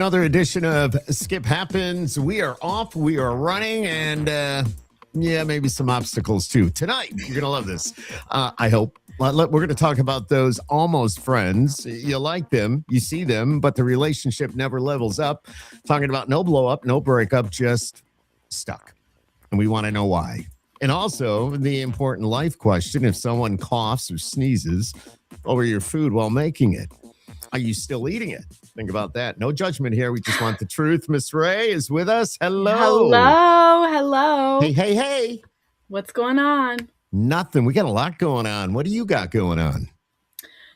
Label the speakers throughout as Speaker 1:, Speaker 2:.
Speaker 1: Another edition of Skip Happens. We are off, we are running, and maybe some obstacles too. Tonight, you're going to love this. I hope. We're going to talk about those almost friends. You like them, you see them, but the relationship never levels up. Talking about no blow up, no breakup, just stuck. And we want to know why. And also, the important life question if someone coughs or sneezes over your food while making it, are you still eating it? Think about that. No judgment here. We just want the truth. Mis Rea is with us. Hello.
Speaker 2: Hello.
Speaker 1: Hey.
Speaker 2: What's going on?
Speaker 1: Nothing. We got a lot going on. What do you got going on?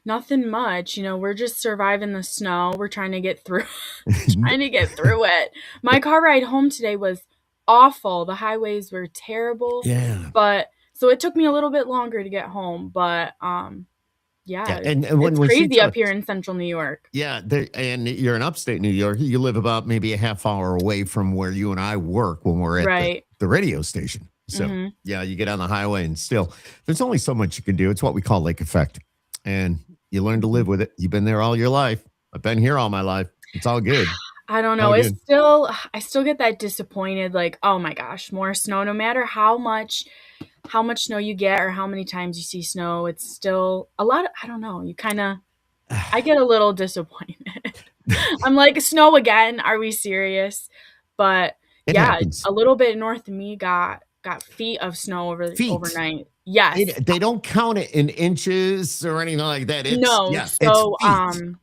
Speaker 2: Nothing much. We're just surviving the snow. We're trying to get through it. My car ride home today was awful. The highways were terrible.
Speaker 1: Yeah.
Speaker 2: But so it took me a little bit longer to get home, but
Speaker 1: Yeah,
Speaker 2: it's
Speaker 1: when she
Speaker 2: crazy up
Speaker 1: talks,
Speaker 2: here in central New York.
Speaker 1: yeah, and you're in upstate New York. You live about maybe a half hour away from where you and I work when we're at
Speaker 2: Right.
Speaker 1: the radio station. So,
Speaker 2: Mhm.
Speaker 1: yeah, you get on the highway and still, there's only so much you can do. It's what we call lake effect. And you learn to live with it. You've been there all your life. I've been here all my life. It's all good.
Speaker 2: I don't know.
Speaker 1: All
Speaker 2: It's
Speaker 1: good.
Speaker 2: I still get that disappointed, like, oh my gosh, more snow. No matter how much snow you get or how many times you see snow, it's still a lot. I don't know. I get a little disappointed. I'm like, snow again? Are we serious? But
Speaker 1: It
Speaker 2: yeah,
Speaker 1: happens.
Speaker 2: a little bit north of me got feet of snow
Speaker 1: Feet.
Speaker 2: overnight. Yes.
Speaker 1: They don't count it in inches or anything like that.
Speaker 2: No.
Speaker 1: It's
Speaker 2: So
Speaker 1: feet.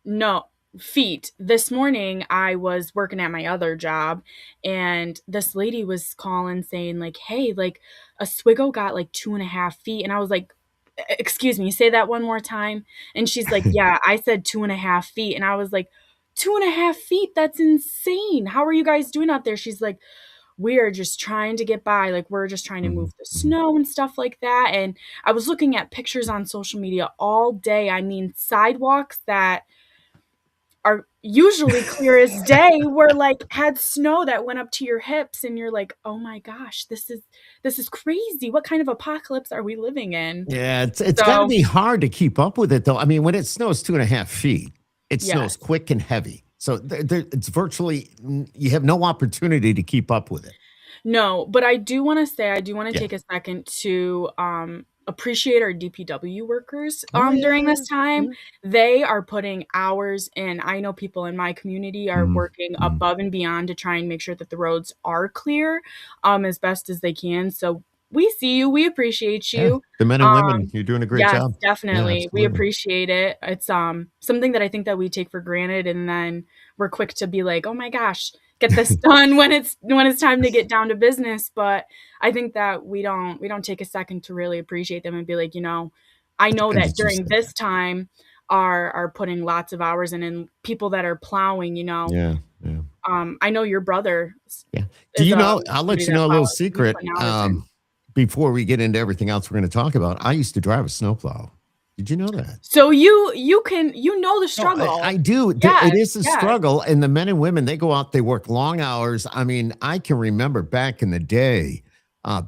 Speaker 2: no, feet. This morning I was working at my other job and this lady was calling saying like, hey, like Oswego got like 2.5 feet. And I was like, excuse me, say that one more time. And she's like, yeah, I said 2.5 feet. And I was like, 2.5 feet? That's insane. How are you guys doing out there? She's like, we are just trying to get by. Like, we're just trying to
Speaker 1: Mhm,
Speaker 2: move the
Speaker 1: mhm.
Speaker 2: snow and stuff like that. And I was looking at pictures on social media all day. I mean, sidewalks that are usually clear as day were like had snow that went up to your hips and you're like, "Oh my gosh, this is crazy. What kind of apocalypse are we living in?"
Speaker 1: Yeah, it's got to
Speaker 2: So,
Speaker 1: be hard to keep up with it, though. I mean, when it snows 2.5 feet, it
Speaker 2: yes.
Speaker 1: snows quick and heavy. So it's virtually you have no opportunity to keep up with it.
Speaker 2: No, but I do wanna
Speaker 1: Yeah.
Speaker 2: take a second to, appreciate our DPW workers,
Speaker 1: Oh
Speaker 2: during
Speaker 1: yeah.
Speaker 2: this time.
Speaker 1: Yeah.
Speaker 2: They are putting hours in. I know people in my community are
Speaker 1: Mhm,
Speaker 2: working
Speaker 1: mhm.
Speaker 2: above and beyond to try and make sure that the roads are clear, as best as they can, so we see you, we appreciate
Speaker 1: Yeah,
Speaker 2: you.
Speaker 1: the men and women,
Speaker 2: Um,
Speaker 1: you're doing a great
Speaker 2: yes,
Speaker 1: job. Yeah,
Speaker 2: definitely, we
Speaker 1: absolutely.
Speaker 2: appreciate it. It's, something that I think that we take for granted, and then we're quick to be like, "Oh my gosh, get this done when it's time to get down to business." But I think that we don't take a second to really appreciate them and be like, I know
Speaker 1: Good
Speaker 2: that
Speaker 1: that you
Speaker 2: during
Speaker 1: said
Speaker 2: this
Speaker 1: that.
Speaker 2: time are putting lots of hours in, and people that are plowing,
Speaker 1: Yeah, yeah,
Speaker 2: I know your brother
Speaker 1: yeah. Do
Speaker 2: is
Speaker 1: you know? I'll let
Speaker 2: somebody
Speaker 1: you
Speaker 2: that
Speaker 1: know a little
Speaker 2: plows. He's
Speaker 1: secret.
Speaker 2: putting hours in.
Speaker 1: Before we get into everything else we're going to talk about, I used to drive a snowplow. Did you know that?
Speaker 2: So you know the
Speaker 1: No, I
Speaker 2: struggle.
Speaker 1: do.
Speaker 2: Yes,
Speaker 1: It is a
Speaker 2: yes.
Speaker 1: struggle, and the men and women they go out, they work long hours. I mean, I can remember back in the day,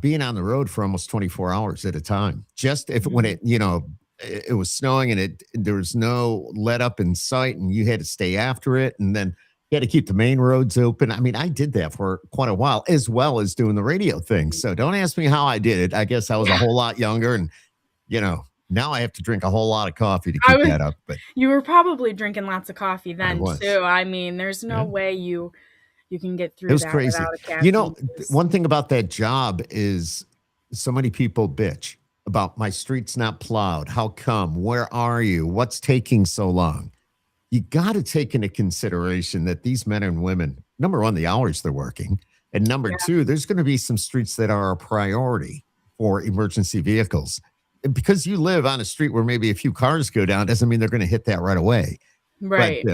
Speaker 1: being on the road for almost 24 hours at a time. Just if when
Speaker 2: Mhm.
Speaker 1: it was snowing and there was no let up in sight, and you had to stay after it, and then you had to keep the main roads open. I mean, I did that for quite a while, as well as doing the radio thing. So don't ask me how I did it. I guess I was a
Speaker 2: Yeah.
Speaker 1: whole lot younger, and now I have to drink a whole lot of coffee to
Speaker 2: I
Speaker 1: keep
Speaker 2: was
Speaker 1: that up. But
Speaker 2: You were probably drinking lots of coffee
Speaker 1: I
Speaker 2: then
Speaker 1: was.
Speaker 2: too. I mean, there's no
Speaker 1: Yeah.
Speaker 2: way you can get
Speaker 1: It
Speaker 2: through
Speaker 1: was
Speaker 2: that
Speaker 1: crazy.
Speaker 2: without a
Speaker 1: You
Speaker 2: caffeine
Speaker 1: know,
Speaker 2: boost.
Speaker 1: one thing about that job is so many people bitch about my street's not plowed. How come? Where are you? What's taking so long? You got to take into consideration that these men and women, number one, the hours they're working, and number
Speaker 2: Yeah,
Speaker 1: two, there's going to be some streets that are a priority for emergency vehicles. And because you live on a street where maybe a few cars go down, doesn't mean they're going to hit that right away. But,
Speaker 2: right.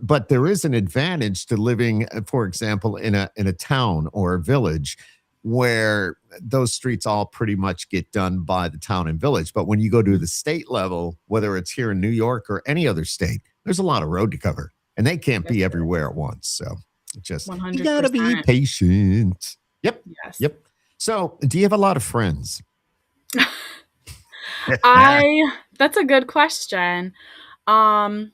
Speaker 1: but there is an advantage to living, for example, in a town or a village where those streets all pretty much get done by the town and village. But when you go to
Speaker 2: Mhm.
Speaker 1: the state level, whether it's here in New York or any other state, there's a lot of road to cover, and they can't
Speaker 2: Yes,
Speaker 1: be
Speaker 2: there
Speaker 1: everywhere at once. So just you gotta be
Speaker 2: 100%.
Speaker 1: patient. Yep,
Speaker 2: Yes.
Speaker 1: yep. So, do you have a lot of friends?
Speaker 2: I That's a good question. Um,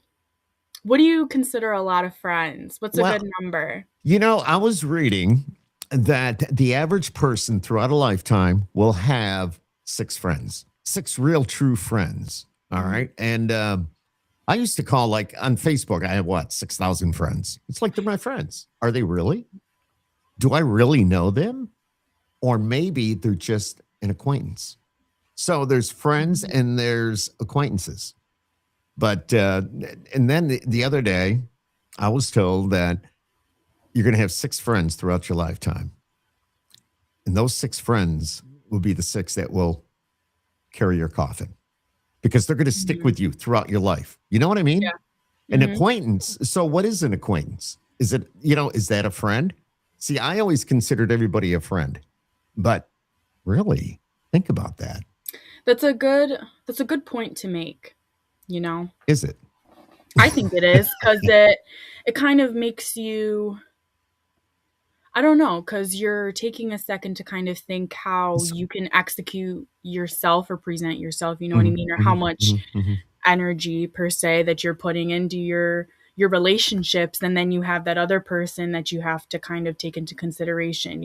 Speaker 2: What do you consider a lot of friends? What's a good
Speaker 1: Well,
Speaker 2: number?
Speaker 1: I was reading that the average person throughout a lifetime will have six friends, six real true friends. All
Speaker 2: Mhm.
Speaker 1: right. And I used to call, like, on Facebook, I have what, 6,000 friends. It's like they're my friends. Are they really? Do I really know them? Or maybe they're just an acquaintance. So there's friends
Speaker 2: Mhm.
Speaker 1: and there's acquaintances. But, and then the other day, I was told that you're going to have six friends throughout your lifetime. And those six friends will be the six that will carry your coffin because they're going to stick
Speaker 2: Mhm.
Speaker 1: with you throughout your life. You know what I
Speaker 2: Yeah.
Speaker 1: mean? An
Speaker 2: Mhm.
Speaker 1: acquaintance. So, what is an acquaintance? Is it, is that a friend? See, I always considered everybody a friend, but really think about that.
Speaker 2: That's a good point to make, you know?
Speaker 1: Is it?
Speaker 2: I think it is because it kind of makes you, I don't know, because you're taking a second to kind of think how
Speaker 1: It's-
Speaker 2: you can execute yourself or present yourself, you know what I
Speaker 1: mhm,
Speaker 2: mean? Or how
Speaker 1: mhm,
Speaker 2: much
Speaker 1: mhm, mhm.
Speaker 2: energy per se that you're putting into your relationships, and then you have that other person that you have to kind of take into consideration.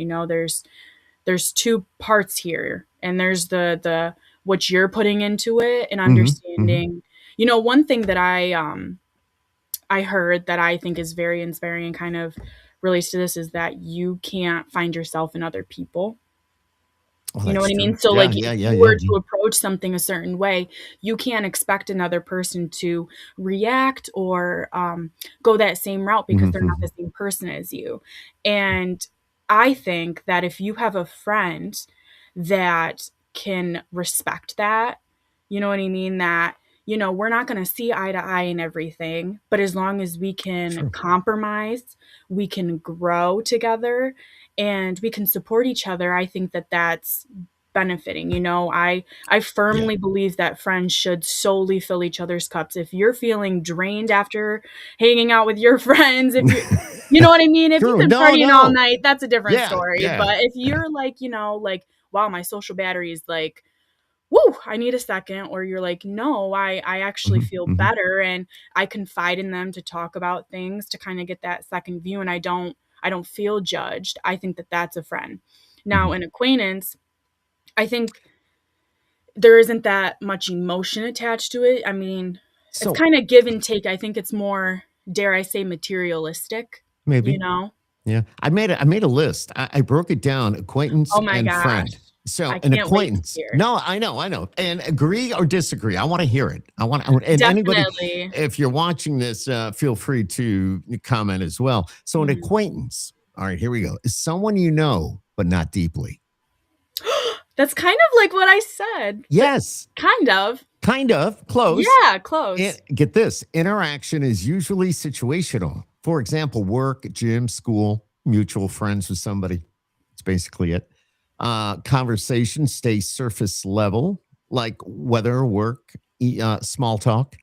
Speaker 2: There's two parts here, and there's the what you're putting into it and
Speaker 1: Mhm, mhm.
Speaker 2: understanding. One thing that I heard that I think is very inspiring and kind of relates to this is that you can't find yourself in other people.
Speaker 1: Oh,
Speaker 2: You know what
Speaker 1: that's
Speaker 2: I mean?
Speaker 1: true.
Speaker 2: So,
Speaker 1: Yeah,
Speaker 2: like,
Speaker 1: yeah,
Speaker 2: if
Speaker 1: yeah,
Speaker 2: you
Speaker 1: yeah,
Speaker 2: were
Speaker 1: yeah.
Speaker 2: to approach something a certain way, you can't expect another person to react or go that same route because
Speaker 1: Mhm,
Speaker 2: they're not the
Speaker 1: mhm.
Speaker 2: same person as you. And I think that if you have a friend that can respect that, you know what I mean? That, we're not going to see eye to eye in everything, but as long as we can
Speaker 1: True.
Speaker 2: compromise, we can grow together and we can support each other, I think that that's benefiting. I
Speaker 1: Yeah.
Speaker 2: firmly believe that friends should solely fill each other's cups. If you're feeling drained after hanging out with your friends, if you know what I mean? If you've
Speaker 1: True.
Speaker 2: been
Speaker 1: No,
Speaker 2: partying all
Speaker 1: no.
Speaker 2: night, that's a different
Speaker 1: Yeah,
Speaker 2: story.
Speaker 1: yeah.
Speaker 2: But if you're like, like, wow, my social battery is like, woo, I need a second, or you're like, no, I actually
Speaker 1: Mhm,
Speaker 2: feel
Speaker 1: mhm,
Speaker 2: better, and I confide in them to talk about things to kind of get that second view, and I don't feel judged. I think that that's a friend. Now,
Speaker 1: mhm.
Speaker 2: an acquaintance, I think there isn't that much emotion attached to it. I mean, it's
Speaker 1: So
Speaker 2: kind of give and take. I think it's more, dare I say, materialistic, you
Speaker 1: maybe.
Speaker 2: know?
Speaker 1: Yeah. I made a list. I broke it down, acquaintance
Speaker 2: Oh my
Speaker 1: and
Speaker 2: gosh.
Speaker 1: friend. So
Speaker 2: I
Speaker 1: an
Speaker 2: can't wait to
Speaker 1: acquaintance.
Speaker 2: hear.
Speaker 1: No, I know. And agree or disagree. I want to hear it. And anybody,
Speaker 2: Definitely.
Speaker 1: if you're watching this, feel free to comment as well. So an
Speaker 2: Mhm.
Speaker 1: acquaintance. All right, here we go. Is someone you know, but not deeply.
Speaker 2: That's kind of like what I said, but
Speaker 1: Yes,
Speaker 2: kind of.
Speaker 1: kind of close.
Speaker 2: Yeah,
Speaker 1: And
Speaker 2: close.
Speaker 1: get this, interaction is usually situational. For example, work, gym, school, mutual friends with somebody. It's basically it. Conversation stays surface level, like weather, work, small talk.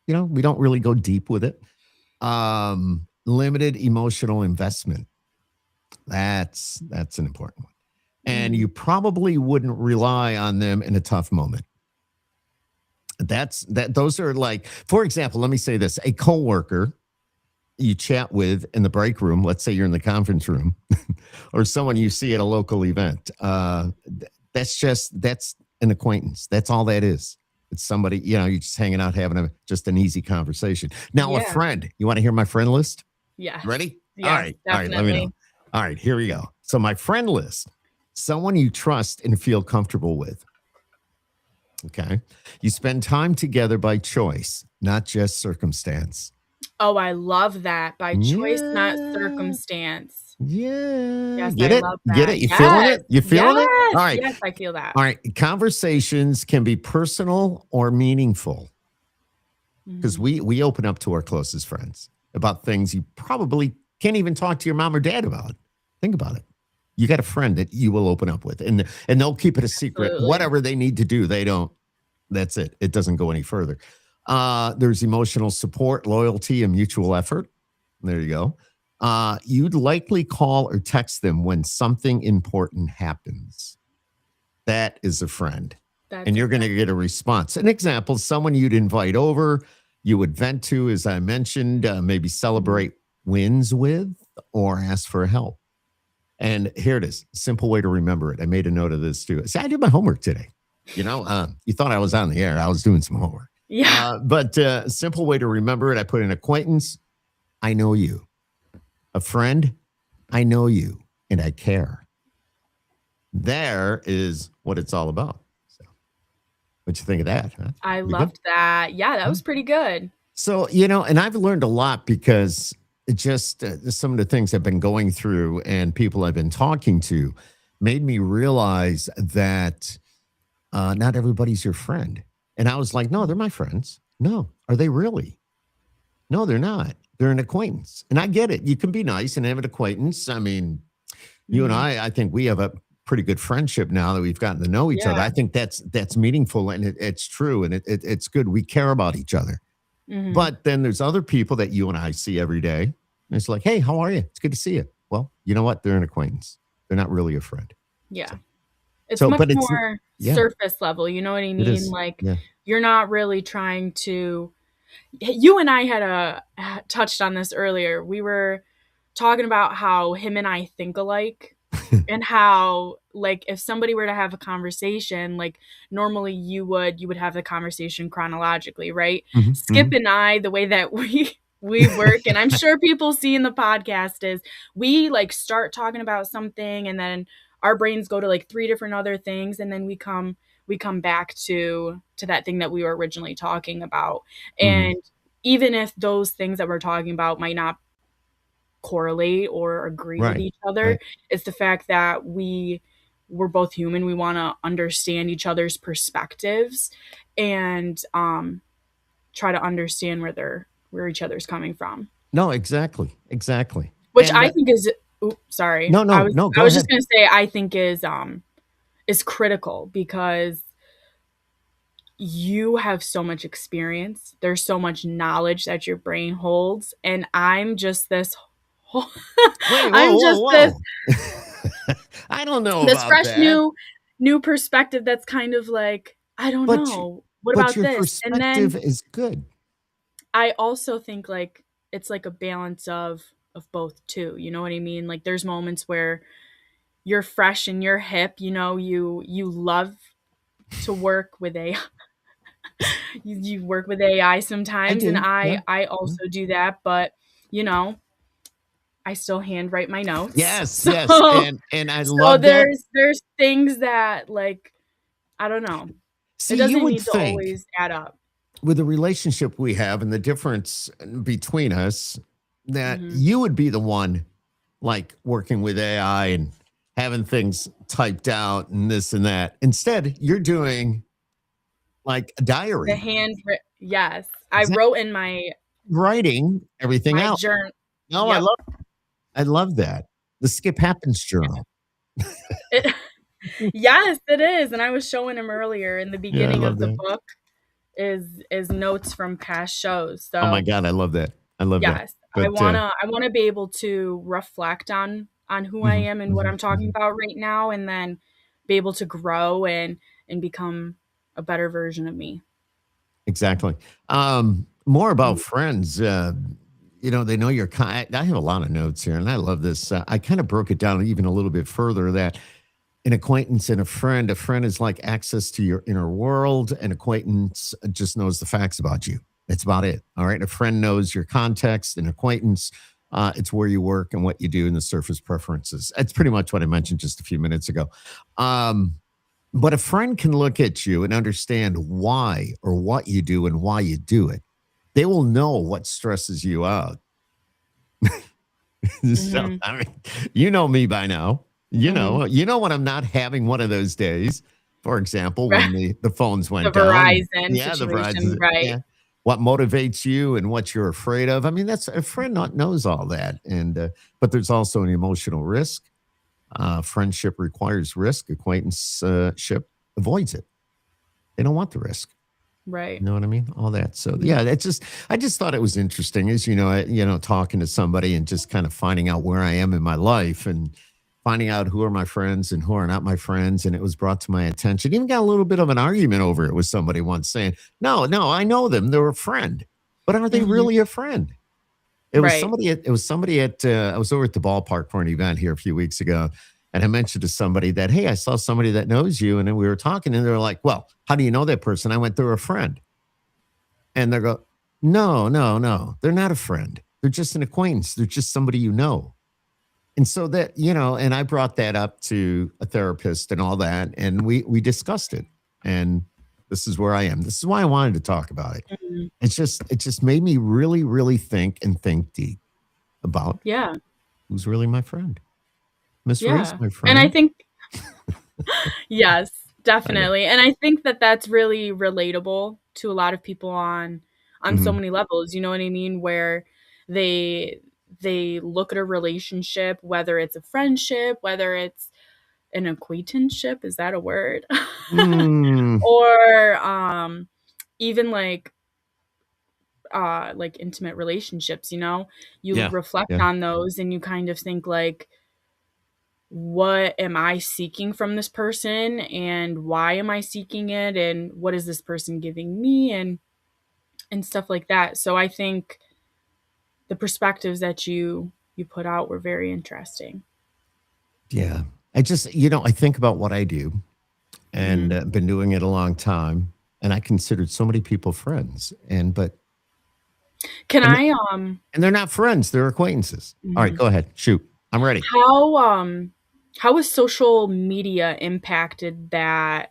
Speaker 1: We don't really go deep with it. Limited emotional investment. That's an important one. And
Speaker 2: Mhm.
Speaker 1: you probably wouldn't rely on them in a tough moment. Those are, like, for example, let me say this: a coworker you chat with in the break room, let's say you're in the conference room, or someone you see at a local event. That's an acquaintance. That's all that is. It's somebody, you're just hanging out, having just an easy conversation. Now, a
Speaker 2: Yeah.
Speaker 1: friend. You want to hear my friend list?
Speaker 2: Yes.
Speaker 1: Ready? All
Speaker 2: Yes,
Speaker 1: right. All right. Let me know.
Speaker 2: definitely.
Speaker 1: All right. Here we go. So, my friend list: someone you trust and feel comfortable with. Okay. You spend time together by choice, not just circumstance.
Speaker 2: Oh, I love that. By choice, not
Speaker 1: Yeah.
Speaker 2: circumstance.
Speaker 1: Yeah.
Speaker 2: Yes,
Speaker 1: Get
Speaker 2: I
Speaker 1: it?
Speaker 2: love
Speaker 1: Get
Speaker 2: that.
Speaker 1: it? You feeling
Speaker 2: Yes.
Speaker 1: it? You feeling it? All
Speaker 2: Yes.
Speaker 1: right.
Speaker 2: Yes, I feel that.
Speaker 1: All right. Conversations can be personal or meaningful because
Speaker 2: Mhm.
Speaker 1: we open up to our closest friends about things you probably can't even talk to your mom or dad about. Think about it. You got a friend that you will open up with, and they'll keep it a secret.
Speaker 2: Absolutely.
Speaker 1: Whatever they need to do, they don't. That's it. It doesn't go any further. There's emotional support, loyalty, and mutual effort. There you go. You'd likely call or text them when something important happens. That is a friend.
Speaker 2: That's
Speaker 1: And
Speaker 2: a
Speaker 1: you're going to
Speaker 2: friend.
Speaker 1: get a response. An example: someone you'd invite over, you would vent to, as I mentioned, maybe
Speaker 2: Mhm.
Speaker 1: celebrate wins with, or ask for help. And here it is, simple way to remember it. I made a note of this too. See, I did my homework today. You thought I was on the air. I was doing some homework.
Speaker 2: Yeah.
Speaker 1: But simple way to remember it. I put an acquaintance. I know you. A friend. I know you, and I care. There is what it's all about. So, what you think of that? Huh?
Speaker 2: I
Speaker 1: We good?
Speaker 2: loved that. Yeah, that was pretty good.
Speaker 1: So, and I've learned a lot because it just some of the things I've been going through and people I've been talking to made me realize that not everybody's your friend. And I was like, no, they're my friends. No, are they really? No, they're not. They're an acquaintance. And I get it. You can be nice and have an acquaintance. I mean, you and
Speaker 2: Mhm.
Speaker 1: I think we have a pretty good friendship now that we've gotten to know each other.
Speaker 2: Yeah.
Speaker 1: I think that's meaningful and it's true and it's good. We care about each other.
Speaker 2: Mhm.
Speaker 1: But then there's other people that you and I see every day. And it's like, hey, how are you? It's good to see you. Well, you know what? They're an acquaintance. They're not really a friend.
Speaker 2: Yeah.
Speaker 1: So,
Speaker 2: It's
Speaker 1: so
Speaker 2: much
Speaker 1: but it's,
Speaker 2: more
Speaker 1: yeah,
Speaker 2: surface level, you know what I
Speaker 1: it
Speaker 2: mean?
Speaker 1: is.
Speaker 2: Like,
Speaker 1: Yeah.
Speaker 2: you're not really trying to you and I touched on this earlier. We were talking about how him and I think alike, and how, like, if somebody were to have a conversation, like, normally you would have the conversation chronologically, right?
Speaker 1: Mhm,
Speaker 2: Skip
Speaker 1: mhm.
Speaker 2: and I, the way that we work, and I'm sure people see in the podcast, is we, like, start talking about something, and then our brains go to, like, 3 different other things, and then we come back to that thing that we were originally talking about.
Speaker 1: Mhm.
Speaker 2: And even if those things that we're talking about might not correlate or agree with
Speaker 1: Right.
Speaker 2: each other,
Speaker 1: Right.
Speaker 2: it's the fact that we're both human. We want to understand each other's perspectives, and try to understand where each other's coming from.
Speaker 1: No, exactly. Exactly.
Speaker 2: Which
Speaker 1: And
Speaker 2: I think is, oops, sorry.
Speaker 1: no,
Speaker 2: I
Speaker 1: no,
Speaker 2: was
Speaker 1: no,
Speaker 2: I
Speaker 1: go
Speaker 2: was just
Speaker 1: ahead.
Speaker 2: gonna say, I think is critical, because you have so much experience. There's so much knowledge that your brain holds, and I'm just this whole
Speaker 1: Wait, whoa,
Speaker 2: I'm just
Speaker 1: whoa, whoa. I don't know
Speaker 2: this
Speaker 1: about
Speaker 2: fresh
Speaker 1: that.
Speaker 2: new perspective that's kind of like, I don't
Speaker 1: But you-
Speaker 2: know, what
Speaker 1: but
Speaker 2: about
Speaker 1: your
Speaker 2: this? And
Speaker 1: perspective
Speaker 2: then
Speaker 1: is good.
Speaker 2: I also think, like, it's like a balance of both too. You know what I mean? Like, there's moments where you're fresh and you're hip, you love to work with AI. You work with AI
Speaker 1: I
Speaker 2: sometimes, and
Speaker 1: do. Yeah.
Speaker 2: I
Speaker 1: Yeah.
Speaker 2: also do that, but you know, I still handwrite my notes.
Speaker 1: Yes,
Speaker 2: So
Speaker 1: yes. And I
Speaker 2: so
Speaker 1: love that.
Speaker 2: there's things that, like, I don't know. It
Speaker 1: See, you
Speaker 2: doesn't
Speaker 1: would
Speaker 2: need to
Speaker 1: think
Speaker 2: always add up.
Speaker 1: with the relationship we have and the difference between us that
Speaker 2: Mhm.
Speaker 1: you would be the one like working with AI and having things typed out and this and that. Instead, you're doing like a
Speaker 2: The
Speaker 1: diary.
Speaker 2: handwrit Yes. I
Speaker 1: Is that
Speaker 2: wrote in my
Speaker 1: writing everything
Speaker 2: my
Speaker 1: out?
Speaker 2: journal.
Speaker 1: No,
Speaker 2: Yep.
Speaker 1: I love that. The Skip Happens journal.
Speaker 2: It Yes, it is, and I was showing him earlier in the
Speaker 1: Yeah, I
Speaker 2: beginning
Speaker 1: love
Speaker 2: of the
Speaker 1: that.
Speaker 2: book is notes from past shows.
Speaker 1: Oh my
Speaker 2: So,
Speaker 1: god, I love that. I love that.
Speaker 2: yes, I
Speaker 1: But
Speaker 2: wanna I wanna be able to reflect on who I
Speaker 1: mhm,
Speaker 2: am and what
Speaker 1: mhm,
Speaker 2: I'm talking
Speaker 1: mhm.
Speaker 2: about right now, and then be able to grow and become a better version of me.
Speaker 1: Exactly. More about
Speaker 2: Mhm.
Speaker 1: friends. They know your kind. I have a lot of notes here, and I love this. I kind of broke it down even a little bit further that an acquaintance and a friend is like access to your inner world. An acquaintance just knows the facts about you. That's about it. All right. A friend knows your context. An acquaintance, it's where you work and what you do and the surface preferences. That's pretty much what I mentioned just a few minutes ago. Um, but a friend can look at you and understand why or what you do and why you do it. They will know what stresses you out. So,
Speaker 2: Mhm.
Speaker 1: I mean, you know me by now.
Speaker 2: Mhm.
Speaker 1: You know when I'm not having one of those days. For example,
Speaker 2: Right.
Speaker 1: when the phones
Speaker 2: The
Speaker 1: went down.
Speaker 2: Verizon
Speaker 1: Yeah, the
Speaker 2: situation,
Speaker 1: Verizon.
Speaker 2: right.
Speaker 1: Yeah. What motivates you and what you're afraid of. I mean, that's a friend not knows all that. And but there's also an emotional risk. Friendship requires risk. Acquaintanceship avoids it. They don't want the risk.
Speaker 2: Right.
Speaker 1: You know what I mean? All that. So
Speaker 2: Mhm.
Speaker 1: yeah, I just thought it was interesting as talking to somebody and just kind of finding out where I am in my life and finding out who are my friends and who are not my friends. And it was brought to my attention. Even got a little bit of an argument over it with somebody once saying, no, I know them. They're a friend. but are they
Speaker 2: Mhm.
Speaker 1: really a friend?
Speaker 2: Right.
Speaker 1: It was somebody at I was over at the ballpark for an event here a few weeks ago, and I mentioned to somebody that, hey, I saw somebody that knows you, and then we were talking, and they were like, well, how do you know that person? I went, they're a friend, and they go, no, no, no, they're not a friend. They're just an acquaintance. They're just somebody you know. And so that, and I brought that up to a therapist and all that, and we discussed it. And this is where I am. This is why I wanted to talk about it.
Speaker 2: Mhm.
Speaker 1: It just made me really, really think and think deep about
Speaker 2: Yeah.
Speaker 1: who's really my friend. Miss Rea's
Speaker 2: Yeah.
Speaker 1: my
Speaker 2: And I
Speaker 1: friend.
Speaker 2: think yes,
Speaker 1: I know.
Speaker 2: definitely. And I think that that's really relatable to a lot of people on so
Speaker 1: Mhm.
Speaker 2: many levels, you know what I mean? Where they they look at a relationship, whether it's a friendship, whether it's an acquaintanceship, is that a word?
Speaker 1: Mm,
Speaker 2: Or even like intimate relationships, you know? You
Speaker 1: yeah,
Speaker 2: reflect
Speaker 1: yeah,
Speaker 2: on those and you kind of think like, what am I seeking from this person and why am I seeking it and what is this person giving me and stuff like that. So I think the perspectives that you put out were very interesting.
Speaker 1: yeah. I think about what I do and
Speaker 2: Mhm.
Speaker 1: been doing it a long time, and I considered so many people friends,
Speaker 2: Can
Speaker 1: and
Speaker 2: I
Speaker 1: and they're not friends; they're acquaintances. All right,
Speaker 2: mhm.
Speaker 1: go ahead, shoot. I'm ready.
Speaker 2: How how has social media impacted that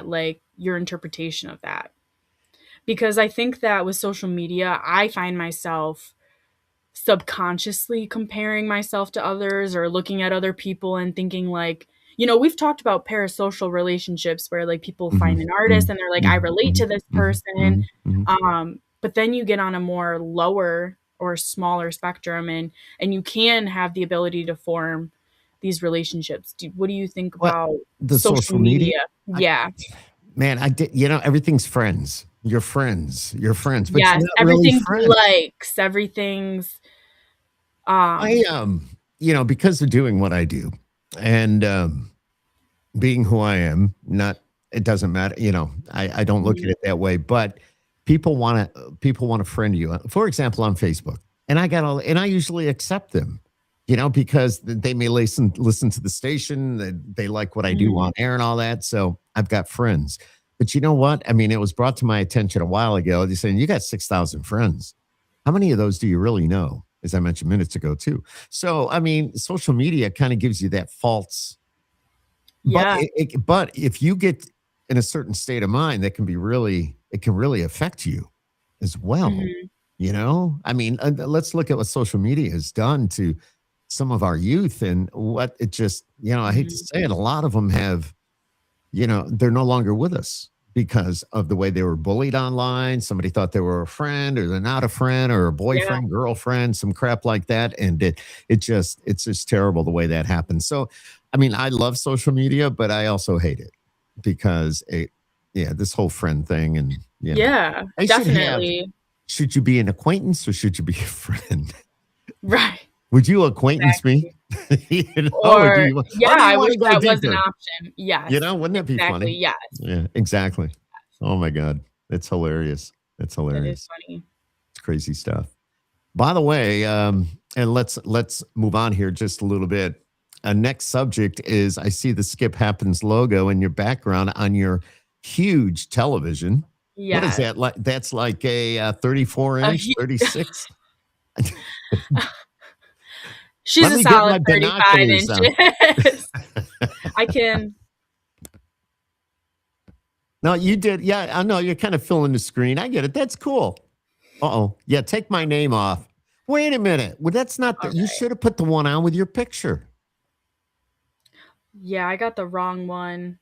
Speaker 2: like your interpretation of that? Because I think that with social media, I find myself subconsciously comparing myself to others or looking at other people and thinking like, we've talked about parasocial relationships where like people find
Speaker 1: Mhm,
Speaker 2: an artist
Speaker 1: mhm,
Speaker 2: and they're like, I
Speaker 1: mhm,
Speaker 2: relate
Speaker 1: mhm,
Speaker 2: to this
Speaker 1: mhm,
Speaker 2: person.
Speaker 1: mhm, mhm.
Speaker 2: But then you get on a more lower or smaller spectrum and you can have the ability to form these relationships. What do you think
Speaker 1: What
Speaker 2: about
Speaker 1: the
Speaker 2: social
Speaker 1: social media?
Speaker 2: media?
Speaker 1: I
Speaker 2: Yeah.
Speaker 1: Man, I did. Everything's friends. You're friends. You're friends, but you're
Speaker 2: Yes.
Speaker 1: not really
Speaker 2: Everything's
Speaker 1: friends.
Speaker 2: likes, everything's
Speaker 1: I
Speaker 2: um
Speaker 1: because of doing what I do, and being who I am, not it doesn't matter. I don't look at
Speaker 2: mhm,
Speaker 1: it that way, but people want to friend you. For example, on Facebook, and I usually accept them, because they may listen to the station, they like what I do
Speaker 2: mhm.
Speaker 1: on air and all that. So I've got friends. But you know what? I mean, it was brought to my attention a while ago. They're saying you got 6,000 friends. How many of those do you really know? As I mentioned minutes ago, too. So, I mean, social media kind of gives you that false but
Speaker 2: Yeah.
Speaker 1: but if you get in a certain state of mind, it can really affect you as well.
Speaker 2: Mhm.
Speaker 1: I mean, let's look at what social media has done to some of our youth and what it just, I hate to
Speaker 2: Mhm.
Speaker 1: say it, a lot of them have they're no longer with us because of the way they were bullied online. Somebody thought they were a friend or they're not a friend or a
Speaker 2: Yeah.
Speaker 1: boyfriend, girlfriend, some crap like that. And it's just terrible the way that happens. So, I mean, I love social media, but I also hate it because yeah, this whole friend thing. And,
Speaker 2: Yeah,
Speaker 1: I
Speaker 2: definitely.
Speaker 1: should you be an acquaintance or should you be a friend?
Speaker 2: Right,
Speaker 1: Would you acquaintance me?
Speaker 2: exactly.
Speaker 1: Or
Speaker 2: Or yeah,
Speaker 1: do you
Speaker 2: I
Speaker 1: want
Speaker 2: wish
Speaker 1: to go
Speaker 2: that was an
Speaker 1: deeper?
Speaker 2: option. Yes,
Speaker 1: Wouldn't that be
Speaker 2: exactly,
Speaker 1: funny?
Speaker 2: yes.
Speaker 1: Yeah, exactly. Oh my god, it's hilarious. It's
Speaker 2: That is
Speaker 1: hilarious.
Speaker 2: funny.
Speaker 1: It's crazy stuff. By the way, and let's move on here just a little bit. Next subject is I see the Skip Happens logo in your background on your huge television. What is
Speaker 2: Yes.
Speaker 1: that like? That's like a 34
Speaker 2: A
Speaker 1: inch,
Speaker 2: hu
Speaker 1: 36.
Speaker 2: she's
Speaker 1: Let
Speaker 2: a
Speaker 1: me get my
Speaker 2: solid 35
Speaker 1: binoculars on.
Speaker 2: inches. I can
Speaker 1: No, you did. Yeah, I know you're kind of filling the screen. I get it. That's cool. Uh-oh. Yeah, take my name off. Wait a minute. Well, that's not the you
Speaker 2: alright.
Speaker 1: should have put the one on with your picture.
Speaker 2: Yeah, I got the wrong one.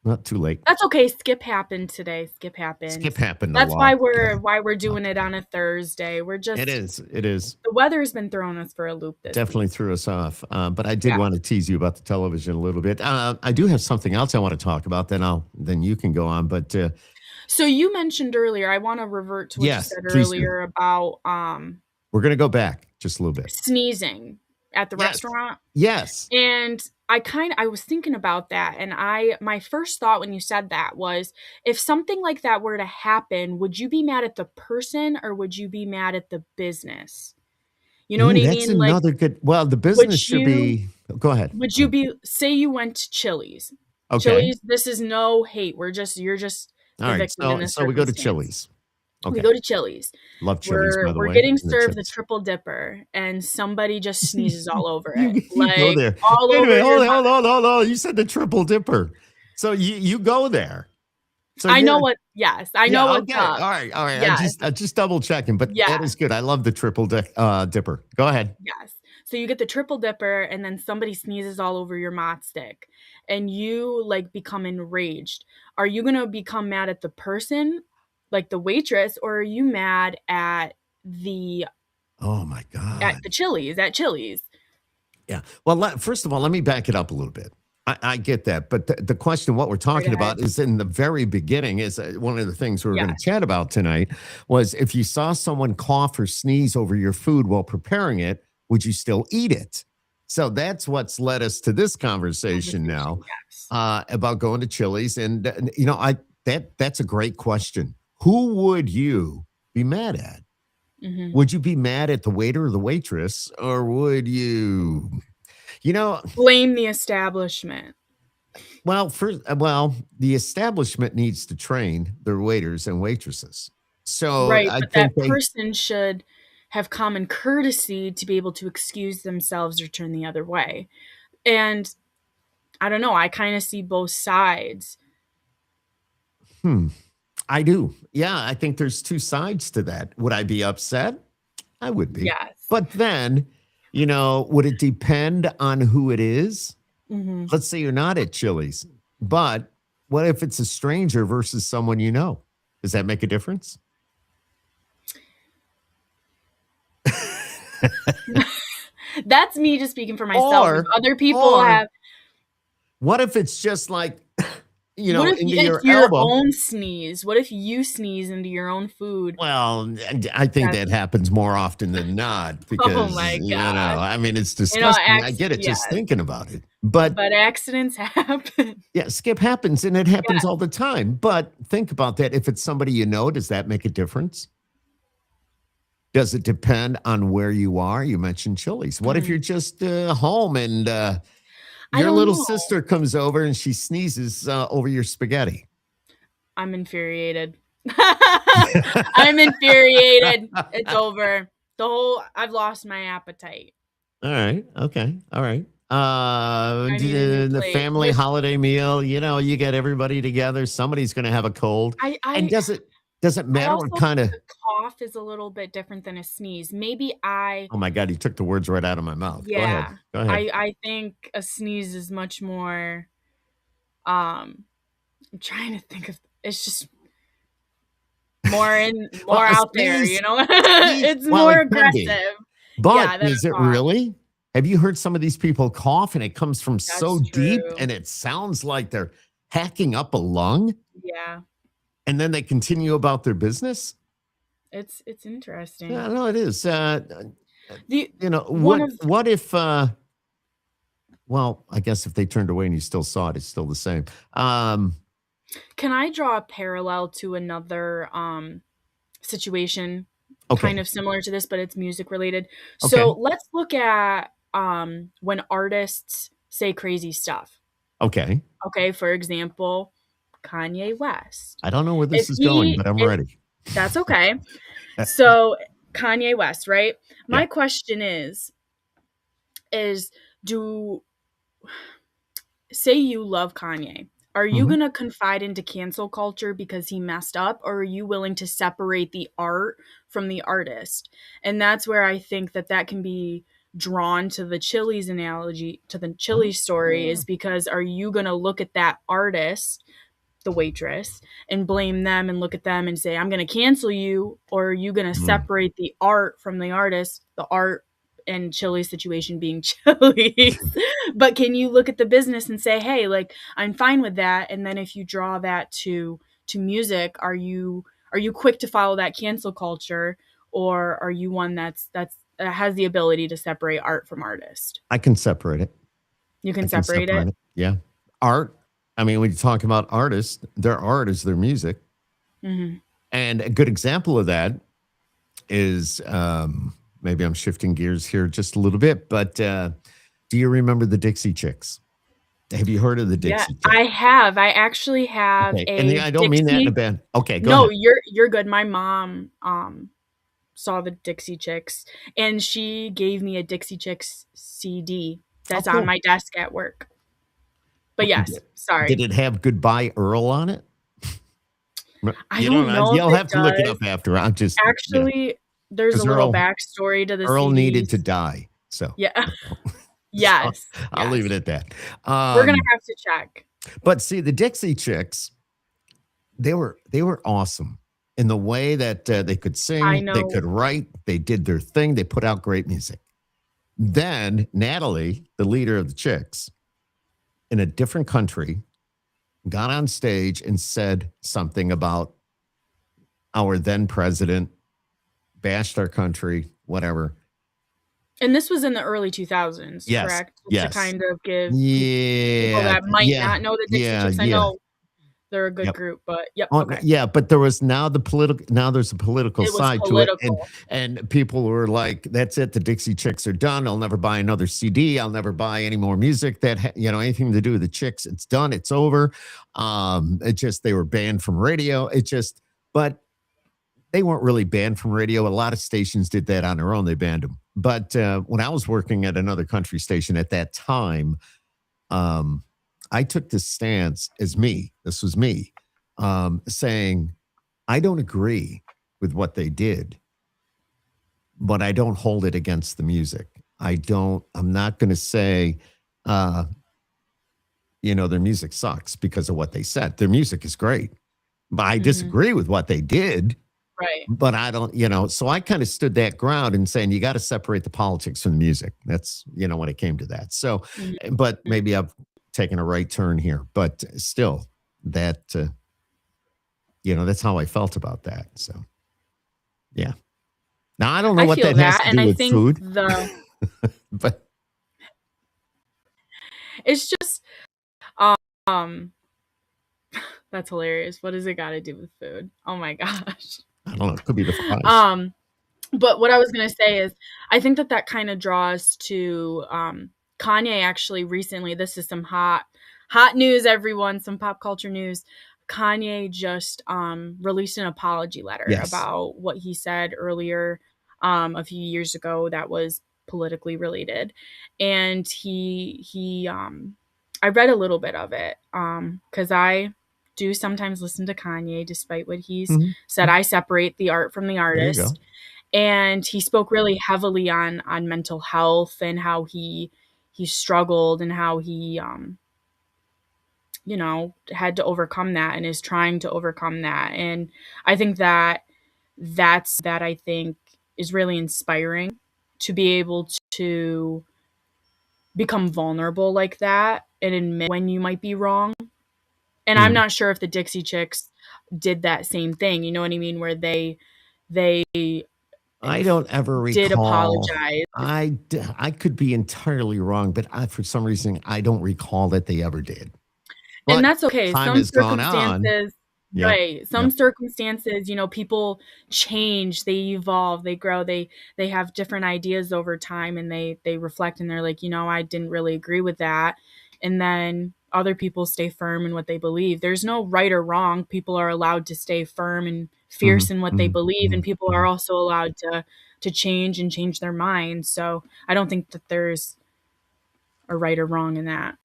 Speaker 1: Not too late.
Speaker 2: That's okay, skip happened today, skip
Speaker 1: Skip
Speaker 2: happens.
Speaker 1: happened a
Speaker 2: That's
Speaker 1: lot.
Speaker 2: why we're doing it on a Thursday. We're
Speaker 1: It
Speaker 2: just
Speaker 1: is. It is.
Speaker 2: the weather's been throwing us for a loop this
Speaker 1: Definitely
Speaker 2: week.
Speaker 1: threw us off. But I did
Speaker 2: Yeah.
Speaker 1: want to tease you about the television a little bit. I do have something else I want to talk about. Then you can go on. But
Speaker 2: So you mentioned earlier, I wanna revert to what you
Speaker 1: yes,
Speaker 2: said
Speaker 1: please do.
Speaker 2: earlier about,
Speaker 1: We're gonna go back just a little bit.
Speaker 2: sneezing. at the
Speaker 1: Yes.
Speaker 2: restaurant.
Speaker 1: Yes.
Speaker 2: And I was thinking about that, and my first thought when you said that was, if something like that were to happen, would you be mad at the person or would you be mad at the business? You know what
Speaker 1: Ooh,
Speaker 2: I
Speaker 1: that's
Speaker 2: mean? Like,
Speaker 1: another good. Well, the
Speaker 2: would
Speaker 1: business should
Speaker 2: you
Speaker 1: be. Go ahead.
Speaker 2: would
Speaker 1: Go
Speaker 2: you
Speaker 1: ahead.
Speaker 2: be say you went to Chili's.
Speaker 1: Okay.
Speaker 2: Chili's, this is no hate. You're just
Speaker 1: All
Speaker 2: the
Speaker 1: right.
Speaker 2: victim in this
Speaker 1: So we go to
Speaker 2: circumstance.
Speaker 1: Chili's.
Speaker 2: We
Speaker 1: Okay.
Speaker 2: go to Chili's.
Speaker 1: Love Chili's, by
Speaker 2: We're
Speaker 1: the
Speaker 2: we're
Speaker 1: way,
Speaker 2: getting
Speaker 1: and the
Speaker 2: served the
Speaker 1: chips.
Speaker 2: triple dipper and somebody just sneezes all over it.
Speaker 1: You go
Speaker 2: Like
Speaker 1: there.
Speaker 2: all
Speaker 1: Wait a
Speaker 2: over
Speaker 1: minute.
Speaker 2: your
Speaker 1: Hold on. You said the triple dipper. So you go there. So
Speaker 2: I know
Speaker 1: you're
Speaker 2: what yes, I know
Speaker 1: yeah.
Speaker 2: what's
Speaker 1: Okay.
Speaker 2: up.
Speaker 1: All right.
Speaker 2: Yes,
Speaker 1: I just double checking, but that
Speaker 2: yeah,
Speaker 1: is good. I love the dipper. Go ahead.
Speaker 2: yes. So you get the triple dipper and then somebody sneezes all over your mott stick and you like become enraged. Are you going to become mad at the person, like the waitress, or are you mad the
Speaker 1: Oh my
Speaker 2: at
Speaker 1: God.
Speaker 2: the Chili's, at Chili's?
Speaker 1: Yeah. Well, first of all, let me back it up a little bit. I get that, but the question, what we're
Speaker 2: Right
Speaker 1: talking
Speaker 2: ahead.
Speaker 1: about, is in the very beginning. Is one of the things we were going to
Speaker 2: Yes.
Speaker 1: chat about tonight was if you saw someone cough or sneeze over your food while preparing it, would you still eat it? So that's what's led us to this conversation now
Speaker 2: Conversation, yes.
Speaker 1: about going to Chili's, and I that's a great question. Who would you be mad at?
Speaker 2: Mhm.
Speaker 1: Would you be mad at the waiter or the waitress, or would you? You know,
Speaker 2: Blame the establishment.
Speaker 1: the establishment needs to train their waiters and waitresses. So
Speaker 2: Right,
Speaker 1: I
Speaker 2: but that
Speaker 1: think they.
Speaker 2: person should have common courtesy to be able to excuse themselves or turn the other way. And I don't know, I kinda see both sides.
Speaker 1: Hmm, I do. Yeah, I think there's two sides to that. Would I be upset? I would be.
Speaker 2: Yes.
Speaker 1: But then, would it depend on who it is?
Speaker 2: Mhm.
Speaker 1: Let's say you're not at Chili's, but what if it's a stranger versus someone you know? Does that make a difference?
Speaker 2: That's me just speaking for myself. If
Speaker 1: Or,
Speaker 2: other people
Speaker 1: or
Speaker 2: have
Speaker 1: what if it's just like,
Speaker 2: what if
Speaker 1: into
Speaker 2: it's
Speaker 1: your
Speaker 2: your
Speaker 1: elbow?
Speaker 2: own sneeze? What if you sneeze into your own food?
Speaker 1: Well, and I think
Speaker 2: That's
Speaker 1: that happens more often than not
Speaker 2: oh
Speaker 1: because,
Speaker 2: my gosh.
Speaker 1: I mean, it's disgusting. I
Speaker 2: Acc
Speaker 1: get it just
Speaker 2: yes,
Speaker 1: thinking about it. But
Speaker 2: but accidents happen.
Speaker 1: yeah, skip happens and it happens all
Speaker 2: Yes.
Speaker 1: the time. But think about that. If it's somebody you know, does that make a difference? Does it depend on where you are? You mentioned Chili's. What if
Speaker 2: Mm.
Speaker 1: you're just home and
Speaker 2: I
Speaker 1: your
Speaker 2: don't
Speaker 1: little
Speaker 2: know.
Speaker 1: sister comes over and she sneezes over your spaghetti?
Speaker 2: I'm infuriated. I'm infuriated. It's over. I've lost my appetite.
Speaker 1: All right. Okay. All right.
Speaker 2: I need a new
Speaker 1: The
Speaker 2: plate.
Speaker 1: family
Speaker 2: Which
Speaker 1: holiday meal, you get everybody together. Somebody's going to have a cold.
Speaker 2: I
Speaker 1: And
Speaker 2: I
Speaker 1: does it
Speaker 2: I
Speaker 1: matter what
Speaker 2: also
Speaker 1: kind
Speaker 2: think
Speaker 1: of,
Speaker 2: a cough is a little bit different than a sneeze. Maybe I
Speaker 1: oh my God, you took the words right out of my mouth. Go ahead.
Speaker 2: yeah.
Speaker 1: Go ahead.
Speaker 2: I think a sneeze is much more, um I'm trying to think of it's just
Speaker 1: Well,
Speaker 2: more
Speaker 1: a
Speaker 2: out there, you know?
Speaker 1: sneeze,
Speaker 2: It's
Speaker 1: well,
Speaker 2: more
Speaker 1: it can be,
Speaker 2: aggressive.
Speaker 1: but
Speaker 2: Yeah, than
Speaker 1: is
Speaker 2: a
Speaker 1: it
Speaker 2: cough.
Speaker 1: really? Have you heard some of these people cough and it comes from so
Speaker 2: That's
Speaker 1: deep
Speaker 2: true.
Speaker 1: and it sounds like they're hacking up a lung
Speaker 2: Yeah.
Speaker 1: and then they continue about their business?
Speaker 2: It's
Speaker 1: Yeah,
Speaker 2: interesting.
Speaker 1: no, it is.
Speaker 2: The one
Speaker 1: What
Speaker 2: of
Speaker 1: if well, I guess if they turned away and you still saw it, it's still the same.
Speaker 2: Can I draw a parallel to another, situation kind
Speaker 1: Okay.
Speaker 2: of similar to this, but it's music related? So,
Speaker 1: Okay.
Speaker 2: let's look at, when artists say crazy stuff,
Speaker 1: Okay.
Speaker 2: okay? For example, Kanye West.
Speaker 1: I don't know where this is going, but I'm
Speaker 2: If
Speaker 1: ready.
Speaker 2: that's okay. So, Kanye West, right?
Speaker 1: Yeah.
Speaker 2: My question is do say you love Kanye. Are you
Speaker 1: Mhm.
Speaker 2: going to confide into cancel culture because he messed up, or are you willing to separate the art from the artist? And that's where I think that can be drawn to the Chili's analogy, to the
Speaker 1: Oh,
Speaker 2: Chili's story, is because are you going to look at that artist, the waitress, and blame them and look at them and say, I'm going to cancel you? Or are you going to
Speaker 1: mm.
Speaker 2: separate the art from the artist, the art and Chili's situation being Chili's? But can you look at the business and say, hey, like, I'm fine with that? And then if you draw that to music, are you quick to follow that cancel culture? Or are you one that's has the ability to separate art from artist.
Speaker 1: I can separate it.
Speaker 2: You
Speaker 1: I
Speaker 2: can
Speaker 1: can
Speaker 2: separate
Speaker 1: separate
Speaker 2: it.
Speaker 1: it. Yeah. Art. I mean, when you talk about artists, their art is their music.
Speaker 2: Hmm.
Speaker 1: And a good example of that is maybe I'm shifting gears here just a little bit, but do you remember the Dixie Chicks? Have you heard of the
Speaker 2: Yeah,
Speaker 1: Dixie Chicks?
Speaker 2: I have. I actually have
Speaker 1: Okay. And
Speaker 2: a
Speaker 1: I don't mean that in a
Speaker 2: Dixie.
Speaker 1: bad. Okay, go
Speaker 2: No,
Speaker 1: ahead.
Speaker 2: you're good. My mom saw the Dixie Chicks and she gave me a Dixie Chicks CD
Speaker 1: Oh,
Speaker 2: that's on
Speaker 1: cool.
Speaker 2: my desk at work. But yes,
Speaker 1: Did
Speaker 2: sorry.
Speaker 1: it have Goodbye Earl on it?
Speaker 2: I
Speaker 1: You don't
Speaker 2: don't
Speaker 1: know.
Speaker 2: know if
Speaker 1: You'll
Speaker 2: it
Speaker 1: have to look it
Speaker 2: does.
Speaker 1: up after. I'm just,
Speaker 2: Actually, there's a
Speaker 1: because
Speaker 2: little backstory to the
Speaker 1: Earl needed to
Speaker 2: CDs.
Speaker 1: die. So,
Speaker 2: Yeah.
Speaker 1: so
Speaker 2: Yes.
Speaker 1: I'll leave it
Speaker 2: Yes.
Speaker 1: at that.
Speaker 2: We're gonna have to check.
Speaker 1: But see, the Dixie Chicks, they were awesome in the way that they could
Speaker 2: I
Speaker 1: sing, they
Speaker 2: know.
Speaker 1: could write, they did their thing, they put out great music. Then Natalie, the leader of the Chicks, in a different country, got on stage and said something about our then president, bashed our country, whatever.
Speaker 2: And this was in the early 2000s,
Speaker 1: Yes,
Speaker 2: correct? Just to
Speaker 1: yes,
Speaker 2: kind of give people
Speaker 1: yeah,
Speaker 2: that might
Speaker 1: yeah,
Speaker 2: not know the Dixie
Speaker 1: yeah,
Speaker 2: Chicks. I
Speaker 1: yeah.
Speaker 2: know they're a good
Speaker 1: Yep.
Speaker 2: group, but yep,
Speaker 1: Oh,
Speaker 2: okay.
Speaker 1: yeah, but there was now the political. Now there's a political
Speaker 2: It was
Speaker 1: side to it,
Speaker 2: political.
Speaker 1: and people were like, "That's it. The Dixie Chicks are done. I'll never buy another CD. I'll never buy any more music that anything to do with the Chicks. It's done. It's over." It just they were banned from radio. It just, but they weren't really banned from radio. A lot of stations did that on their own. They banned them. But when I was working at another country station at that time, um, I took this stance as me. This was me saying, I don't agree with what they did, but I don't hold it against the music. I'm not going to say, their music sucks because of what they said. Their music is great, but I
Speaker 2: Mhm.
Speaker 1: disagree with what they did.
Speaker 2: Right.
Speaker 1: But I don't, so I kind of stood that ground and saying you got to separate the politics from the music. That's, when it came to that. So,
Speaker 2: Mhm.
Speaker 1: but maybe I've taken a right turn here, but still that, that's how I felt about that. So, yeah. Now I don't know
Speaker 2: I
Speaker 1: what
Speaker 2: feel
Speaker 1: that has
Speaker 2: that,
Speaker 1: to
Speaker 2: and
Speaker 1: do
Speaker 2: I
Speaker 1: with
Speaker 2: think
Speaker 1: food, but
Speaker 2: it's just, um that's hilarious. What does it gotta do with food? Oh my gosh.
Speaker 1: I don't know. It could be the fries.
Speaker 2: Um, but what I was gonna say is, I think that kinda draws to, Kanye actually recently, this is some hot news, everyone, some pop culture news. Kanye just, released an apology letter
Speaker 1: Yes.
Speaker 2: about what he said earlier, a few years ago that was politically related. And I read a little bit of it, because I do sometimes listen to Kanye despite what he's
Speaker 1: Mhm.
Speaker 2: said. I separate the art from the
Speaker 1: There you go.
Speaker 2: artist. And he spoke really heavily on mental health and how he struggled and how he had to overcome that and is trying to overcome that. And I think that I think is really inspiring, to be able to become vulnerable like that and admit when you might be wrong. And I'm
Speaker 1: Mhm.
Speaker 2: not sure if the Dixie Chicks did that same thing, you know what I mean, where they
Speaker 1: I don't ever
Speaker 2: did
Speaker 1: recall.
Speaker 2: apologize.
Speaker 1: I could be entirely wrong, but for some reason I don't recall that they ever did.
Speaker 2: And
Speaker 1: But
Speaker 2: that's okay.
Speaker 1: time
Speaker 2: Some
Speaker 1: has gone on.
Speaker 2: circumstances,
Speaker 1: Yep.
Speaker 2: right. Some
Speaker 1: Yep.
Speaker 2: circumstances, people change, they evolve, they grow, they have different ideas over time, and they reflect and they're like, I didn't really agree with that. And then other people stay firm in what they believe. There's no right or wrong. People are allowed to stay firm and
Speaker 1: Mhm.
Speaker 2: fierce in what they
Speaker 1: Mhm.
Speaker 2: believe, and
Speaker 1: Mhm.
Speaker 2: people are
Speaker 1: Mhm.
Speaker 2: also allowed to change and change their minds. So I don't think that there's a right or wrong in that.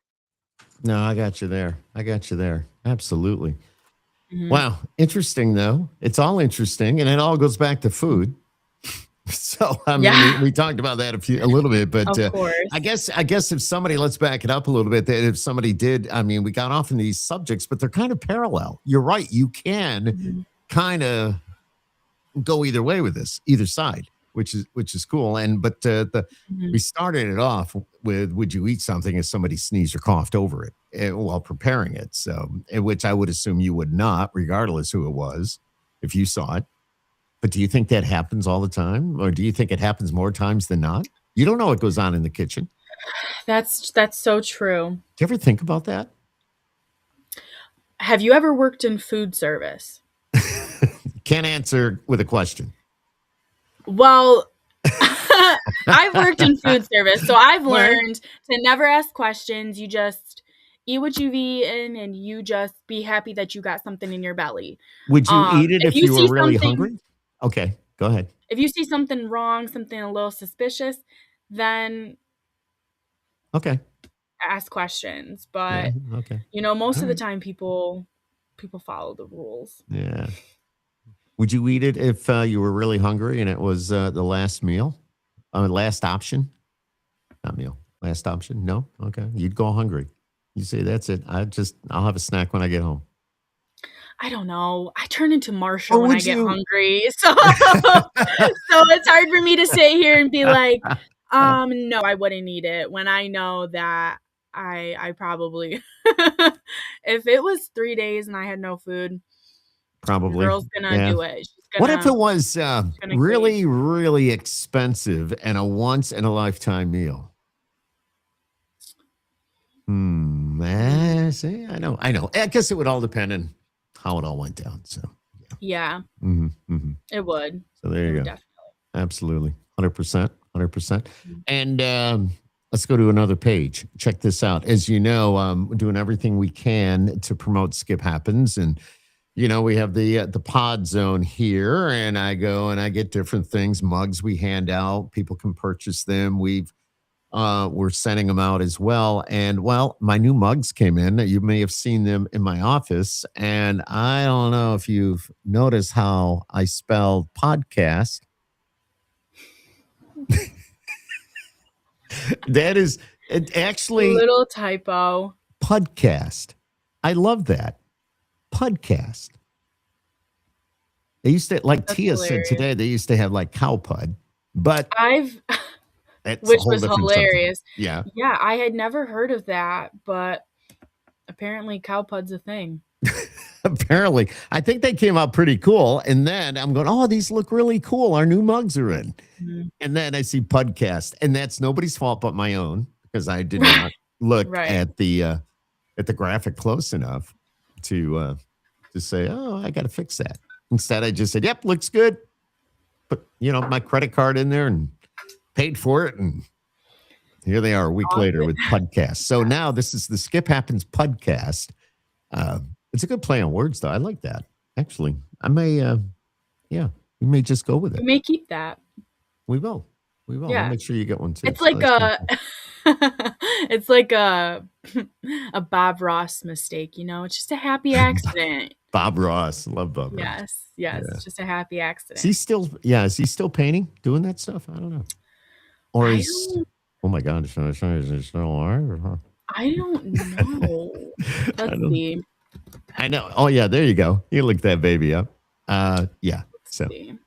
Speaker 1: No, I got you there. I got you there. Absolutely.
Speaker 2: Mhm.
Speaker 1: Wow. Interesting, though. It's all interesting, and it all goes back to food. So, I mean, we,
Speaker 2: Yeah,
Speaker 1: we talked about that a little bit, but
Speaker 2: of
Speaker 1: I
Speaker 2: course.
Speaker 1: guess I guess if somebody, let's back it up a little bit, that if somebody did, I mean, we got off in these subjects, but they're kind of parallel. You're right. You can
Speaker 2: Mhm.
Speaker 1: kind of go either way with this, either side, which is cool. And but we
Speaker 2: Mhm.
Speaker 1: started it off with, would you eat something if somebody sneezed or coughed over it while preparing it? So, which I would assume you would not, regardless who it was, if you saw it. But do you think that happens all the time? Or do you think it happens more times than not? You don't know what goes on in the kitchen.
Speaker 2: That's so true.
Speaker 1: Do you ever think about that?
Speaker 2: Have you ever worked in food service?
Speaker 1: Can't answer with a question.
Speaker 2: Well, I've worked in food service, so I've
Speaker 1: All right.
Speaker 2: learned to never ask questions. You just eat what you've eaten and you just be happy that you got something in your belly.
Speaker 1: Would you eat it
Speaker 2: If
Speaker 1: if
Speaker 2: you
Speaker 1: you were
Speaker 2: see
Speaker 1: really
Speaker 2: something
Speaker 1: hungry? Okay, go ahead.
Speaker 2: if you see something wrong, something a little suspicious, then
Speaker 1: Okay.
Speaker 2: ask questions.
Speaker 1: Yeah.
Speaker 2: But,
Speaker 1: Okay.
Speaker 2: most
Speaker 1: All
Speaker 2: of the
Speaker 1: right.
Speaker 2: time people follow the rules.
Speaker 1: Yeah. Would you eat it if you were really hungry and it was the last meal? Last option? Not meal. Last option? No? Okay. You'd go hungry. You say, that's it. I'll have a snack when I get home.
Speaker 2: I don't know. I turn into Marsha
Speaker 1: Or
Speaker 2: when I
Speaker 1: would
Speaker 2: get
Speaker 1: you?
Speaker 2: hungry. So it's hard for me to sit here and be like, no, I wouldn't eat it when I know that I probably if it was 3 days and I had no food, the
Speaker 1: Probably.
Speaker 2: girl's gonna
Speaker 1: Yeah.
Speaker 2: do it.
Speaker 1: What if it was
Speaker 2: She's gonna crave.
Speaker 1: really, really expensive and a once in a lifetime meal?
Speaker 2: Mm,
Speaker 1: See, I know. I guess it would all depend on how it all went down. So, yeah.
Speaker 2: yeah, it would.
Speaker 1: So there
Speaker 2: It
Speaker 1: you
Speaker 2: would
Speaker 1: go.
Speaker 2: definitely.
Speaker 1: Absolutely. 100%. 100%.
Speaker 2: Mhm.
Speaker 1: And let's go to another page. Check this out. As you know, we're doing everything we can to promote Skip Happens. And, we have the pod zone here, and I go and I get different things, mugs we hand out. People can purchase them. We're sending them out as well. And well, my new mugs came in. You may have seen them in my office. And I don't know if you've noticed how I spelled podcast. That is it actually
Speaker 2: Little typo.
Speaker 1: podcast. I love that. Podcast. They used to, like
Speaker 2: That's
Speaker 1: Tia said
Speaker 2: hilarious.
Speaker 1: today, they used to have like cowpud, but
Speaker 2: I've
Speaker 1: that's a
Speaker 2: which
Speaker 1: whole
Speaker 2: was
Speaker 1: different subject.
Speaker 2: hilarious.
Speaker 1: Yeah.
Speaker 2: Yeah, I had never heard of that, but apparently cowpud's a thing.
Speaker 1: Apparently, I think they came out pretty cool. And then I'm going, oh, these look really cool. Our new mugs are in.
Speaker 2: Mhm.
Speaker 1: And then I see podcast, and that's nobody's fault but my own because I did not look
Speaker 2: Right.
Speaker 1: at the graphic close enough to say, oh, I got to fix that. Instead, I just said, yep, looks good. Put my credit card in there and paid for it, and here they are a week later with podcast. So now this is the Skip Happens podcast. It's a good play on words, though. I like that. Actually, I may, we may just go with it.
Speaker 2: You may keep that.
Speaker 1: We will. I'll
Speaker 2: Yeah.
Speaker 1: make sure you get one too.
Speaker 2: It's
Speaker 1: So
Speaker 2: like
Speaker 1: that's
Speaker 2: a it's like a a Bob Ross mistake, It's just a happy accident.
Speaker 1: Bob Ross. Love Bob Ross.
Speaker 2: Yes,
Speaker 1: Yeah.
Speaker 2: it's just a happy
Speaker 1: Is
Speaker 2: accident.
Speaker 1: he still painting, doing that stuff? I don't know. Or
Speaker 2: I
Speaker 1: he's,
Speaker 2: don't
Speaker 1: oh my God, is he still alive? Huh?
Speaker 2: I don't know.
Speaker 1: I
Speaker 2: Let's
Speaker 1: don't,
Speaker 2: see.
Speaker 1: I know. Oh yeah, there you go. You looked that baby up. Yeah.
Speaker 2: Let's
Speaker 1: So,
Speaker 2: see.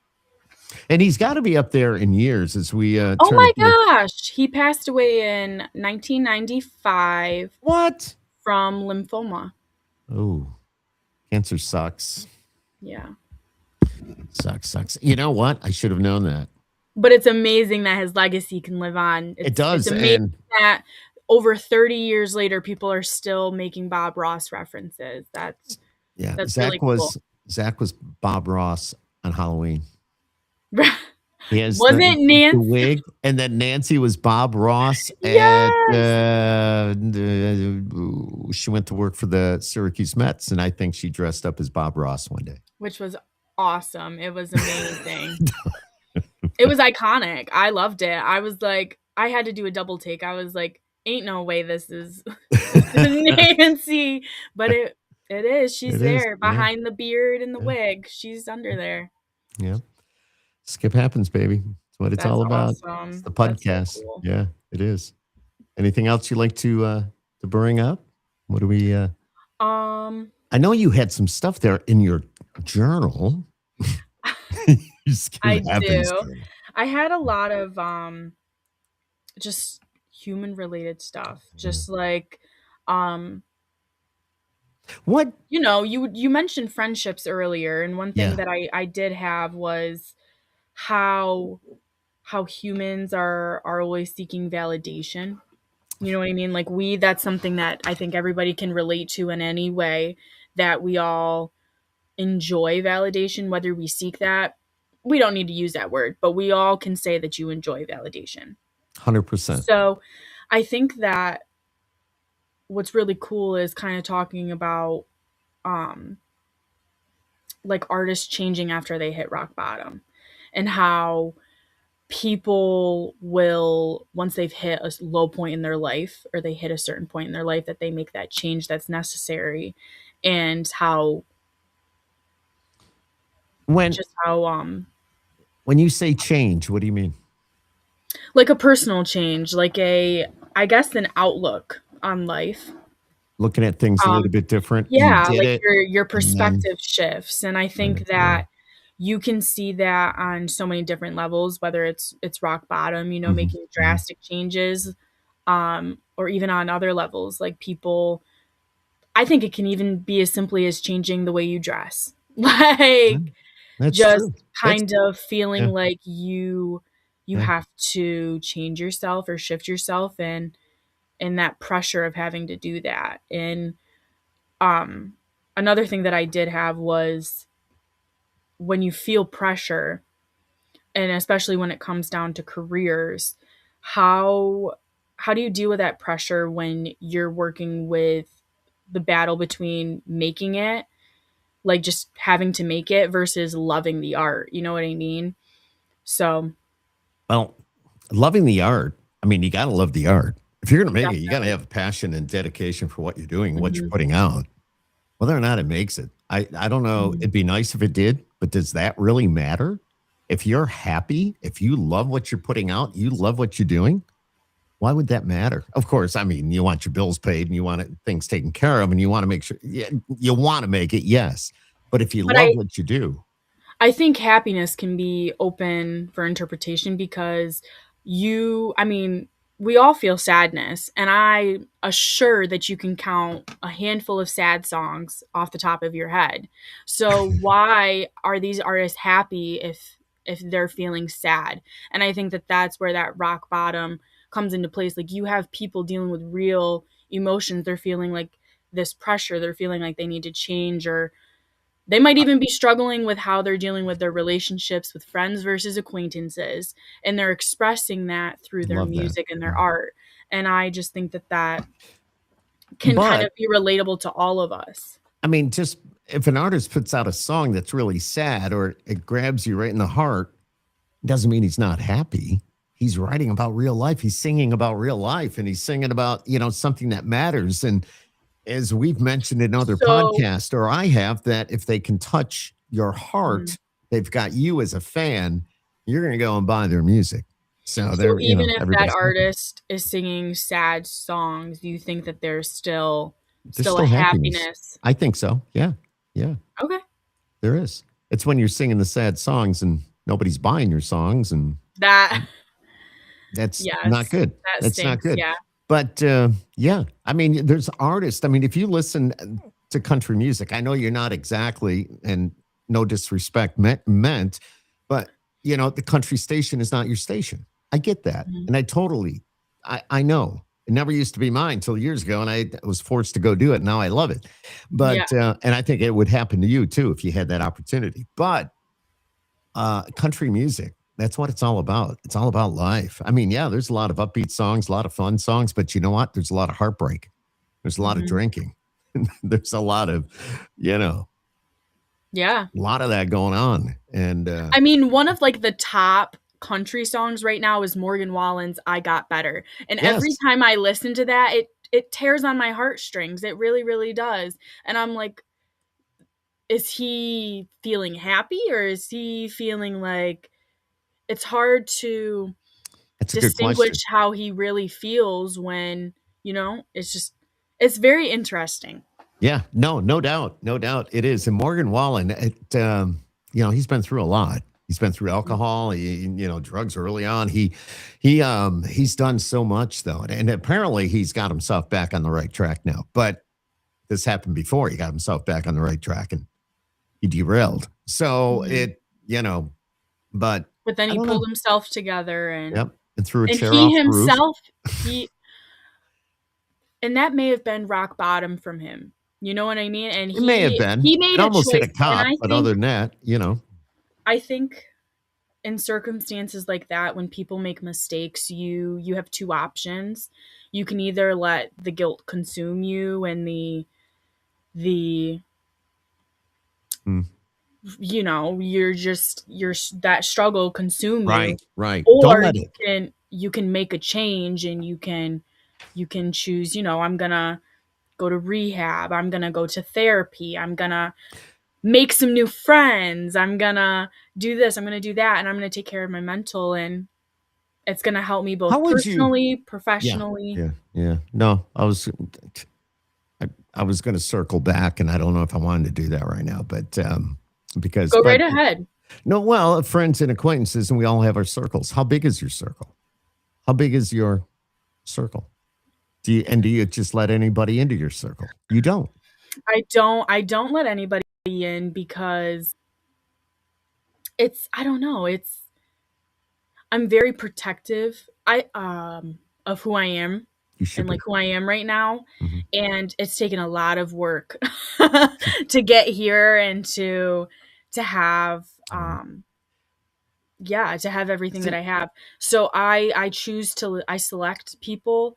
Speaker 1: and he's got to be up there in years as we
Speaker 2: Oh
Speaker 1: turn.
Speaker 2: my gosh, he passed away in 1995
Speaker 1: What?
Speaker 2: from lymphoma.
Speaker 1: Oh, cancer sucks.
Speaker 2: Yeah.
Speaker 1: Sucks. You know what? I should have known that.
Speaker 2: But it's amazing that his legacy can live on.
Speaker 1: It does,
Speaker 2: It's amazing
Speaker 1: and
Speaker 2: that over 30 years later, people are still making Bob Ross references. That's
Speaker 1: yeah,
Speaker 2: really cool.
Speaker 1: Zach was Bob Ross on Halloween. He has
Speaker 2: Wasn't
Speaker 1: the
Speaker 2: Nancy?
Speaker 1: wig, and then Nancy was Bob Ross.
Speaker 2: Yes.
Speaker 1: She went to work for the Syracuse Mets, and I think she dressed up as Bob Ross one day.
Speaker 2: Which was awesome. It was amazing. It was iconic. I loved it. I was like, I had to do a double take. I was like, ain't no way this is Nancy. But it is. She's there behind the beard and the wig. She's under there.
Speaker 1: Yeah. Skip Happens, baby. That's what it's all about.
Speaker 2: Awesome.
Speaker 1: It's the podcast.
Speaker 2: So cool.
Speaker 1: Yeah, it is. Anything else you'd like to bring up? What do we I know you had some stuff there in your journal.
Speaker 2: I do. I had a lot of just human related stuff. Just like
Speaker 1: What?
Speaker 2: You know, you mentioned friendships earlier, and one thing
Speaker 1: Yeah.
Speaker 2: that I did have was how humans are always seeking validation. You know what I mean? Like that's something that I think everybody can relate to in any way, that we all enjoy validation, whether we seek that. We don't need to use that word, but we all can say that you enjoy validation.
Speaker 1: 100%.
Speaker 2: So I think that what's really cool is kind of talking about um like artists changing after they hit rock bottom, and how people will, once they've hit a low point in their life, or they hit a certain point in their life, that they make that change that's necessary. And how
Speaker 1: When
Speaker 2: just how
Speaker 1: when you say change, what do you mean?
Speaker 2: like a personal change, like a, I guess, an outlook on life.
Speaker 1: Looking at things a little
Speaker 2: um
Speaker 1: bit different. You
Speaker 2: yeah,
Speaker 1: did
Speaker 2: like
Speaker 1: it,
Speaker 2: your
Speaker 1: and then
Speaker 2: perspective shifts, and I think
Speaker 1: yeah.
Speaker 2: that you can see that on so many different levels, whether it's rock bottom,
Speaker 1: Hmm.
Speaker 2: making
Speaker 1: Hmm.
Speaker 2: drastic changes, or even on other levels, like people, I think it can even be as simply as changing the way you dress. Like
Speaker 1: That's
Speaker 2: just
Speaker 1: true. That's
Speaker 2: kind of feeling
Speaker 1: yeah,
Speaker 2: like you
Speaker 1: yeah.
Speaker 2: have to change yourself or shift yourself, and that pressure of having to do that. And um another thing that I did have was, when you feel pressure, and especially when it comes down to careers, how how do you deal with that pressure when you're working with the battle between making it, like just having to make it, versus loving the art? You know what I mean? So,
Speaker 1: Well, loving the art. I mean, you got to love the art. If you're going to make it, you got to
Speaker 2: definitely.
Speaker 1: have a passion and dedication for what you're doing, what you're
Speaker 2: Mhm,
Speaker 1: putting out, whether or not it makes it. I don't know.
Speaker 2: mhm.
Speaker 1: It'd be nice if it did, but does that really matter? If you're happy, if you love what you're putting out, you love what you're doing, why would that matter? Of course, I mean, you want your bills paid and you want things taken care of and you want to make sure, yeah, you want to make it, yes. But if you
Speaker 2: But
Speaker 1: love what you do,
Speaker 2: I think happiness can be open for interpretation, because I mean, we all feel sadness, and I assure that you can count a handful of sad songs off the top of your head. So why are these artists happy if they're feeling sad? And I think that that's where that rock bottom comes into place. Like, you have people dealing with real emotions. They're feeling like this pressure. They're feeling like they need to change, or they might
Speaker 1: I
Speaker 2: even be struggling with how they're dealing with their relationships with friends versus acquaintances, and they're expressing that through their
Speaker 1: love that.
Speaker 2: music and their
Speaker 1: Yeah.
Speaker 2: art. And I just think that that can kind
Speaker 1: But
Speaker 2: of be relatable to all of us.
Speaker 1: I mean, just if an artist puts out a song that's really sad or it grabs you right in the heart, doesn't mean he's not happy. He's writing about real life. He's singing about real life and he's singing about, something that matters. And as we've mentioned in other
Speaker 2: So,
Speaker 1: podcasts, or I have, that if they can touch your
Speaker 2: mhm.
Speaker 1: heart, they've got you as a fan, you're going to go and buy their music. So
Speaker 2: So
Speaker 1: they're,
Speaker 2: even if that
Speaker 1: everybody's happy.
Speaker 2: artist is singing sad songs, do you think that there's
Speaker 1: There's
Speaker 2: still a
Speaker 1: still happiness.
Speaker 2: happiness?
Speaker 1: I think so. Yeah. Yeah.
Speaker 2: Okay.
Speaker 1: There is. It's when you're singing the sad songs and nobody's buying your songs, and
Speaker 2: That
Speaker 1: that's not
Speaker 2: yes,
Speaker 1: good.
Speaker 2: that
Speaker 1: That's not
Speaker 2: stinks.
Speaker 1: good.
Speaker 2: Yeah.
Speaker 1: But yeah, I mean, there's artists. I mean, if you listen to country music, I know you're not exactly, and no disrespect meant, but the country station is not your station. I get that,
Speaker 2: Mhm.
Speaker 1: and I know. It never used to be mine until years ago, and I was forced to go do it. Now I love it,
Speaker 2: Yeah.
Speaker 1: but and I think it would happen to you too if you had that opportunity. But country music, that's what it's all about. It's all about life. I mean, yeah, there's a lot of upbeat songs, a lot of fun songs, but you know what? There's a lot of heartbreak. There's a lot of
Speaker 2: Mhm.
Speaker 1: drinking. There's a lot of, you know,
Speaker 2: Yeah.
Speaker 1: a lot of that going on. And
Speaker 2: I mean, one of like the top country songs right now is Morgan Wallen's "I Got Better," and every
Speaker 1: yes,
Speaker 2: time I listen to that, it tears on my heartstrings. It really, really does. And I'm like, is he feeling happy, or is he feeling like, it's hard to
Speaker 1: that's a good
Speaker 2: distinguish
Speaker 1: question.
Speaker 2: how he really feels when, it's just, it's very interesting.
Speaker 1: Yeah, no, no doubt, no doubt, it is. And Morgan Wallen, he's been through a lot. He's been through
Speaker 2: Mhm.
Speaker 1: alcohol, drugs early on. He's done so much though, and apparently he's got himself back on the right track now. But this happened before. He got himself back on the right track and he derailed. So
Speaker 2: Mhm.
Speaker 1: but
Speaker 2: But then
Speaker 1: I
Speaker 2: he
Speaker 1: don't
Speaker 2: pulled
Speaker 1: know.
Speaker 2: himself together, and
Speaker 1: Yep. And threw a
Speaker 2: and
Speaker 1: chair
Speaker 2: he
Speaker 1: off the roof.
Speaker 2: himself, he and that may have been rock bottom from him. You know what I mean? And
Speaker 1: It may have
Speaker 2: he
Speaker 1: been. It
Speaker 2: made a
Speaker 1: almost hit
Speaker 2: choice,
Speaker 1: a
Speaker 2: and
Speaker 1: cop, but other than that,
Speaker 2: I think in circumstances like that, when people make mistakes, you have two options. You can either let the guilt consume you, and the
Speaker 1: mm,
Speaker 2: you're that struggle consume you,
Speaker 1: right, right. Don't
Speaker 2: or
Speaker 1: let it.
Speaker 2: you can make a change, and you can choose, I'm gonna go to rehab, I'm gonna go to therapy, I'm gonna make some new friends, I'm gonna do this, I'm gonna do that, and I'm gonna take care of my mental, and it's gonna help me
Speaker 1: How
Speaker 2: both
Speaker 1: would you?
Speaker 2: personally,
Speaker 1: Yeah,
Speaker 2: professionally.
Speaker 1: yeah, yeah. No, I was going to circle back, and I don't know if I wanted to do that right now, but because,
Speaker 2: Go
Speaker 1: but
Speaker 2: right ahead.
Speaker 1: no, well, friends and acquaintances, and we all have our circles. How big is your circle? How big is your circle? Do you just let anybody into your circle? You don't.
Speaker 2: I don't let anybody in, because I don't know, I'm very protective, of who I am,
Speaker 1: You should
Speaker 2: and like
Speaker 1: be.
Speaker 2: who I am right now.
Speaker 1: Mhm.
Speaker 2: And it's taken a lot of work to get here, and to have
Speaker 1: Right.
Speaker 2: yeah, to have everything that
Speaker 1: See.
Speaker 2: I have. So I select people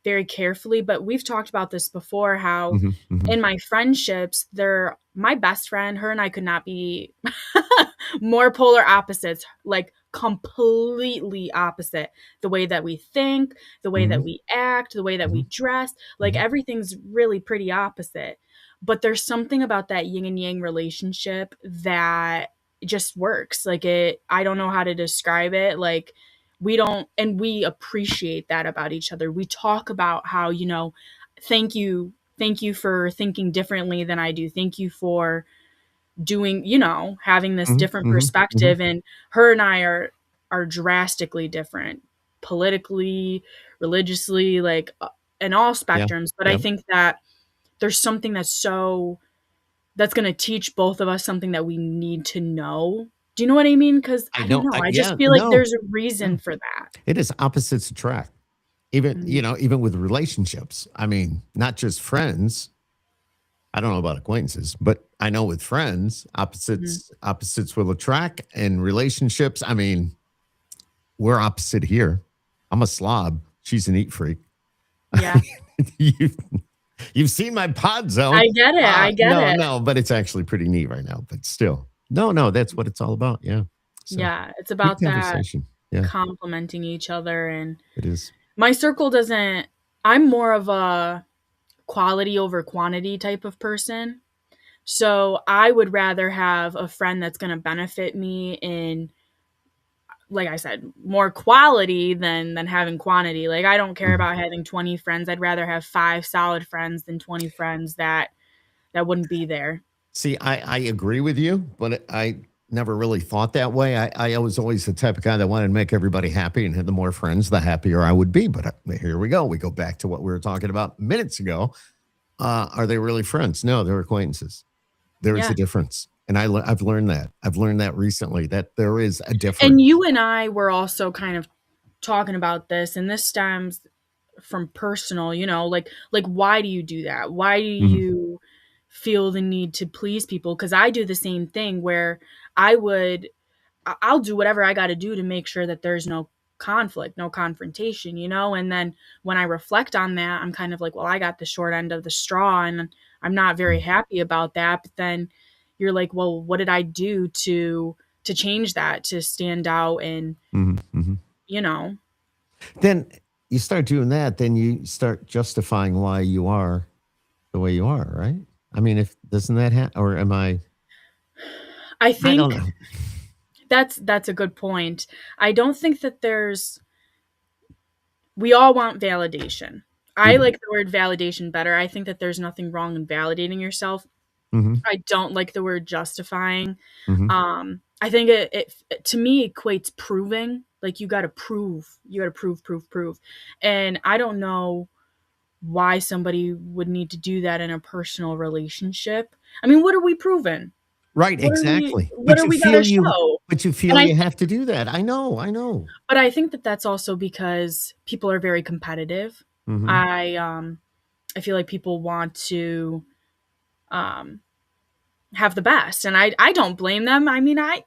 Speaker 2: very carefully, but we've talked about this before, how
Speaker 1: Hmm, hmm.
Speaker 2: in my friendships, they're my best friend, her and I could not be more polar opposites, like completely opposite. The way that we think, the way that
Speaker 1: Hmm,
Speaker 2: we act, the way that we
Speaker 1: hmm,
Speaker 2: dress, like
Speaker 1: hmm.
Speaker 2: everything's really pretty opposite. But there's something about that yin and yang relationship that just works. Like, I don't know how to describe it. Like, we don't, and we appreciate that about each other. We talk about how, thank you for thinking differently than I do. Thank you for doing, having this
Speaker 1: Hmm,
Speaker 2: different
Speaker 1: hmm, hmm.
Speaker 2: perspective. And her and I are drastically different, politically, religiously, like, in all
Speaker 1: Yeah,
Speaker 2: spectrums. But I
Speaker 1: yeah.
Speaker 2: think that there's something that's going to teach both of us something that we need to know. Do you know what I mean? Because
Speaker 1: I
Speaker 2: I don't
Speaker 1: know.
Speaker 2: know. I just
Speaker 1: Yeah,
Speaker 2: feel like
Speaker 1: no,
Speaker 2: there's a
Speaker 1: no.
Speaker 2: reason for that.
Speaker 1: It is opposites attract. Even
Speaker 2: Mhm.
Speaker 1: even with relationships. I mean, not just friends. I don't know about acquaintances, but I know with friends,
Speaker 2: Mhm.
Speaker 1: opposites will attract. And relationships, I mean, we're opposite here. I'm a slob. She's an eat freak.
Speaker 2: Yeah.
Speaker 1: you, you've seen my pod zone.
Speaker 2: I get it. I get
Speaker 1: No,
Speaker 2: it.
Speaker 1: no, but it's actually pretty neat right now. But still, no, no, that's what it's all about. Yeah. So
Speaker 2: Yeah. It's
Speaker 1: good
Speaker 2: about that
Speaker 1: conversation. Yeah,
Speaker 2: complementing each other. And
Speaker 1: it is.
Speaker 2: my circle doesn't, I'm more of a quality over quantity type of person. So I would rather have a friend that's going to benefit me in, like I said, more quality than having quantity. Like, I don't care
Speaker 1: Mhm.
Speaker 2: about having 20 friends. I'd rather have 5 solid friends than 20 friends that wouldn't be there.
Speaker 1: See, I agree with you, but I never really thought that way. I was always the type of guy that wanted to make everybody happy, and had the more friends, the happier I would be. But here we go. We go back to what we were talking about minutes ago. Are they really friends? No, they're acquaintances. There is a
Speaker 2: Yeah.
Speaker 1: difference. And I've learned that. I've learned that recently, that there is a
Speaker 2: And
Speaker 1: difference.
Speaker 2: you and I were also kind of talking about this, and this stems from personal, like why do you do that? Why do
Speaker 1: Mhm,
Speaker 2: you feel the need to please people? Cuz I do the same thing, where I would I'll do whatever I got to do to make sure that there's no conflict, no confrontation, and then when I reflect on that, I'm kind of like, well, I got the short end of the straw, and I'm not very
Speaker 1: mhm,
Speaker 2: happy about that. But then you're like, well, what did I do to change that, to stand out, and
Speaker 1: mhm, mhm.
Speaker 2: you know,
Speaker 1: Then you start doing that, then you start justifying why you are the way you are, right? I mean, if doesn't that or am I?
Speaker 2: I
Speaker 1: I don't
Speaker 2: think
Speaker 1: know.
Speaker 2: that's a good point. I don't think that we all want validation.
Speaker 1: We
Speaker 2: I
Speaker 1: do.
Speaker 2: like the word validation better. I think that there's nothing wrong in validating yourself.
Speaker 1: Hmm,
Speaker 2: I don't like the word justifying.
Speaker 1: hmm.
Speaker 2: I think it to me equates proving. Like, you got to prove, prove. And I don't know. why somebody would need to do that in a personal relationship. I mean, what are we proving?
Speaker 1: Right,
Speaker 2: What are we
Speaker 1: exactly.
Speaker 2: what are we gonna show?
Speaker 1: But you
Speaker 2: And
Speaker 1: feel you have to do that. I know, I know.
Speaker 2: but I think that that's also because people are very competitive.
Speaker 1: Mhm.
Speaker 2: I feel like people want to um have the best, and I don't blame them. I mean, I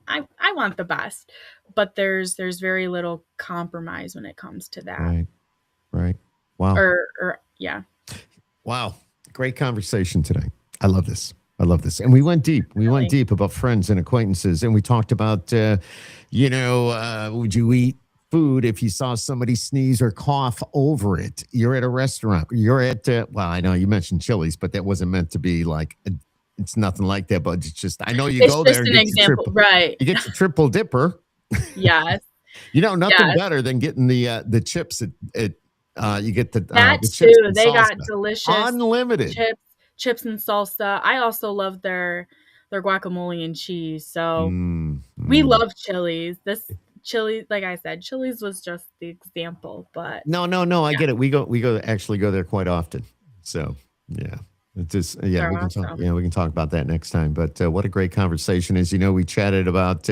Speaker 2: want the best, but there's very little compromise when it comes to that.
Speaker 1: Right, right. Wow.
Speaker 2: Or yeah,
Speaker 1: Wow. Great conversation today. I love this. I love this. And we went deep. We went
Speaker 2: really.
Speaker 1: deep about friends and acquaintances. And we talked about, would you eat food if you saw somebody sneeze or cough over it? You're at a restaurant. You're at, well, I know you mentioned Chili's, but that wasn't meant to be like, it's nothing like that. But it's just, I know you
Speaker 2: It's
Speaker 1: go there
Speaker 2: just
Speaker 1: and
Speaker 2: an example, right?
Speaker 1: you get your triple dipper.
Speaker 2: Yes,
Speaker 1: Nothing
Speaker 2: yes.
Speaker 1: better than getting the chips you get
Speaker 2: That
Speaker 1: the chips
Speaker 2: too.
Speaker 1: and
Speaker 2: They got
Speaker 1: salsa.
Speaker 2: delicious
Speaker 1: Unlimited.
Speaker 2: chips and salsa. I also love their guacamole and cheese. So
Speaker 1: Mm,
Speaker 2: we
Speaker 1: mm.
Speaker 2: love Chili's. This Chili's, like I said, Chili's was just the example, but
Speaker 1: No, I
Speaker 2: yeah,
Speaker 1: get it. Actually go there quite often. So yeah. It just
Speaker 2: they're
Speaker 1: we can talk.
Speaker 2: awesome.
Speaker 1: Yeah, we can talk about that next time. But what a great conversation! As you know, we chatted about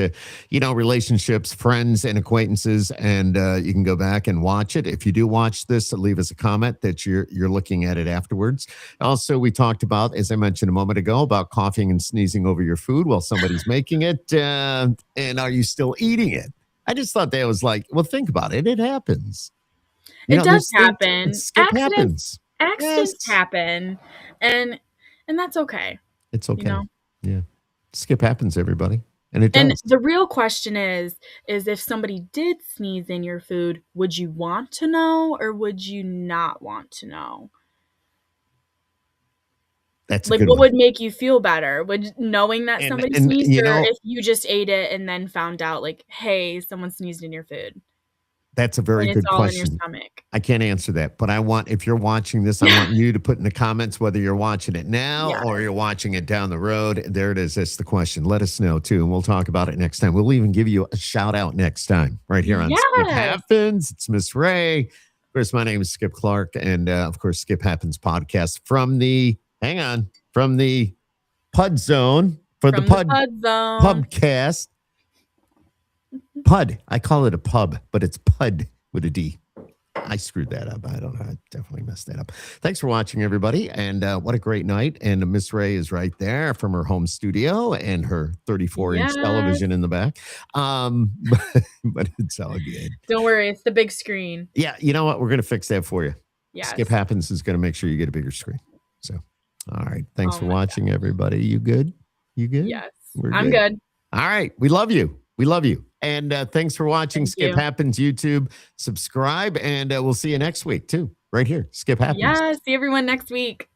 Speaker 1: relationships, friends, and acquaintances, and you can go back and watch it. If you do watch this, leave us a comment that you're looking at it afterwards. Also, we talked about, as I mentioned a moment ago, about coughing and sneezing over your food while somebody's making it, and are you still eating it? I just thought that was like, well, think about it. It happens.
Speaker 2: It does
Speaker 1: There's things.
Speaker 2: happen.
Speaker 1: Skip happens.
Speaker 2: Accidents
Speaker 1: Yes.
Speaker 2: happen, and that's okay,
Speaker 1: It's
Speaker 2: you
Speaker 1: okay.
Speaker 2: know?
Speaker 1: Yeah. Skip happens, everybody. And it
Speaker 2: And
Speaker 1: does.
Speaker 2: the real question is if somebody did sneeze in your food, would you want to know or would you not want to know?
Speaker 1: That's a
Speaker 2: Like,
Speaker 1: good
Speaker 2: what
Speaker 1: one.
Speaker 2: would make you feel better? Would knowing that
Speaker 1: And
Speaker 2: somebody
Speaker 1: and
Speaker 2: sneezed,
Speaker 1: you
Speaker 2: or
Speaker 1: know,
Speaker 2: if you just ate it and then found out, like, "Hey, someone sneezed in your food,"
Speaker 1: that's a very
Speaker 2: and it's
Speaker 1: good
Speaker 2: all in your
Speaker 1: question.
Speaker 2: stomach?
Speaker 1: I can't answer that, but if you're watching this, I want you to put in the comments whether you're watching it now
Speaker 2: Yeah.
Speaker 1: or you're watching it down the road. There it is. That's the question. Let us know too, and we'll talk about it next time. We'll even give you a shout out next time right here on Skip
Speaker 2: Yes!
Speaker 1: Happens. It's Miss Ray. Of course, my name is Skip Clark, and of course, Skip Happens podcast from the Pud Zone for the
Speaker 2: From the Pud Zone.
Speaker 1: Pubcast. Pud. I call it a pub, but it's Pud with a D. I screwed that up. I don't know. I definitely messed that up. Thanks for watching, everybody. And what a great night. And Miss Ray is right there from her home studio and her 34-inch
Speaker 2: Yes.
Speaker 1: television in the back. But it's all good.
Speaker 2: Don't worry, it's the big screen.
Speaker 1: Yeah, you know what? We're going to fix that for you.
Speaker 2: Yes.
Speaker 1: Skip Happens is going to make sure you get a bigger screen. So, all right. Thanks
Speaker 2: Oh
Speaker 1: for
Speaker 2: my
Speaker 1: watching, everybody. You good? You good?
Speaker 2: Yes.
Speaker 1: We're
Speaker 2: I'm good.
Speaker 1: All right. We love you. We love you. And thanks for watching
Speaker 2: Thank
Speaker 1: Skip
Speaker 2: you.
Speaker 1: Happens YouTube. Subscribe, and we'll see you next week, too, right here. Skip Happens.
Speaker 2: Yeah, see everyone next week.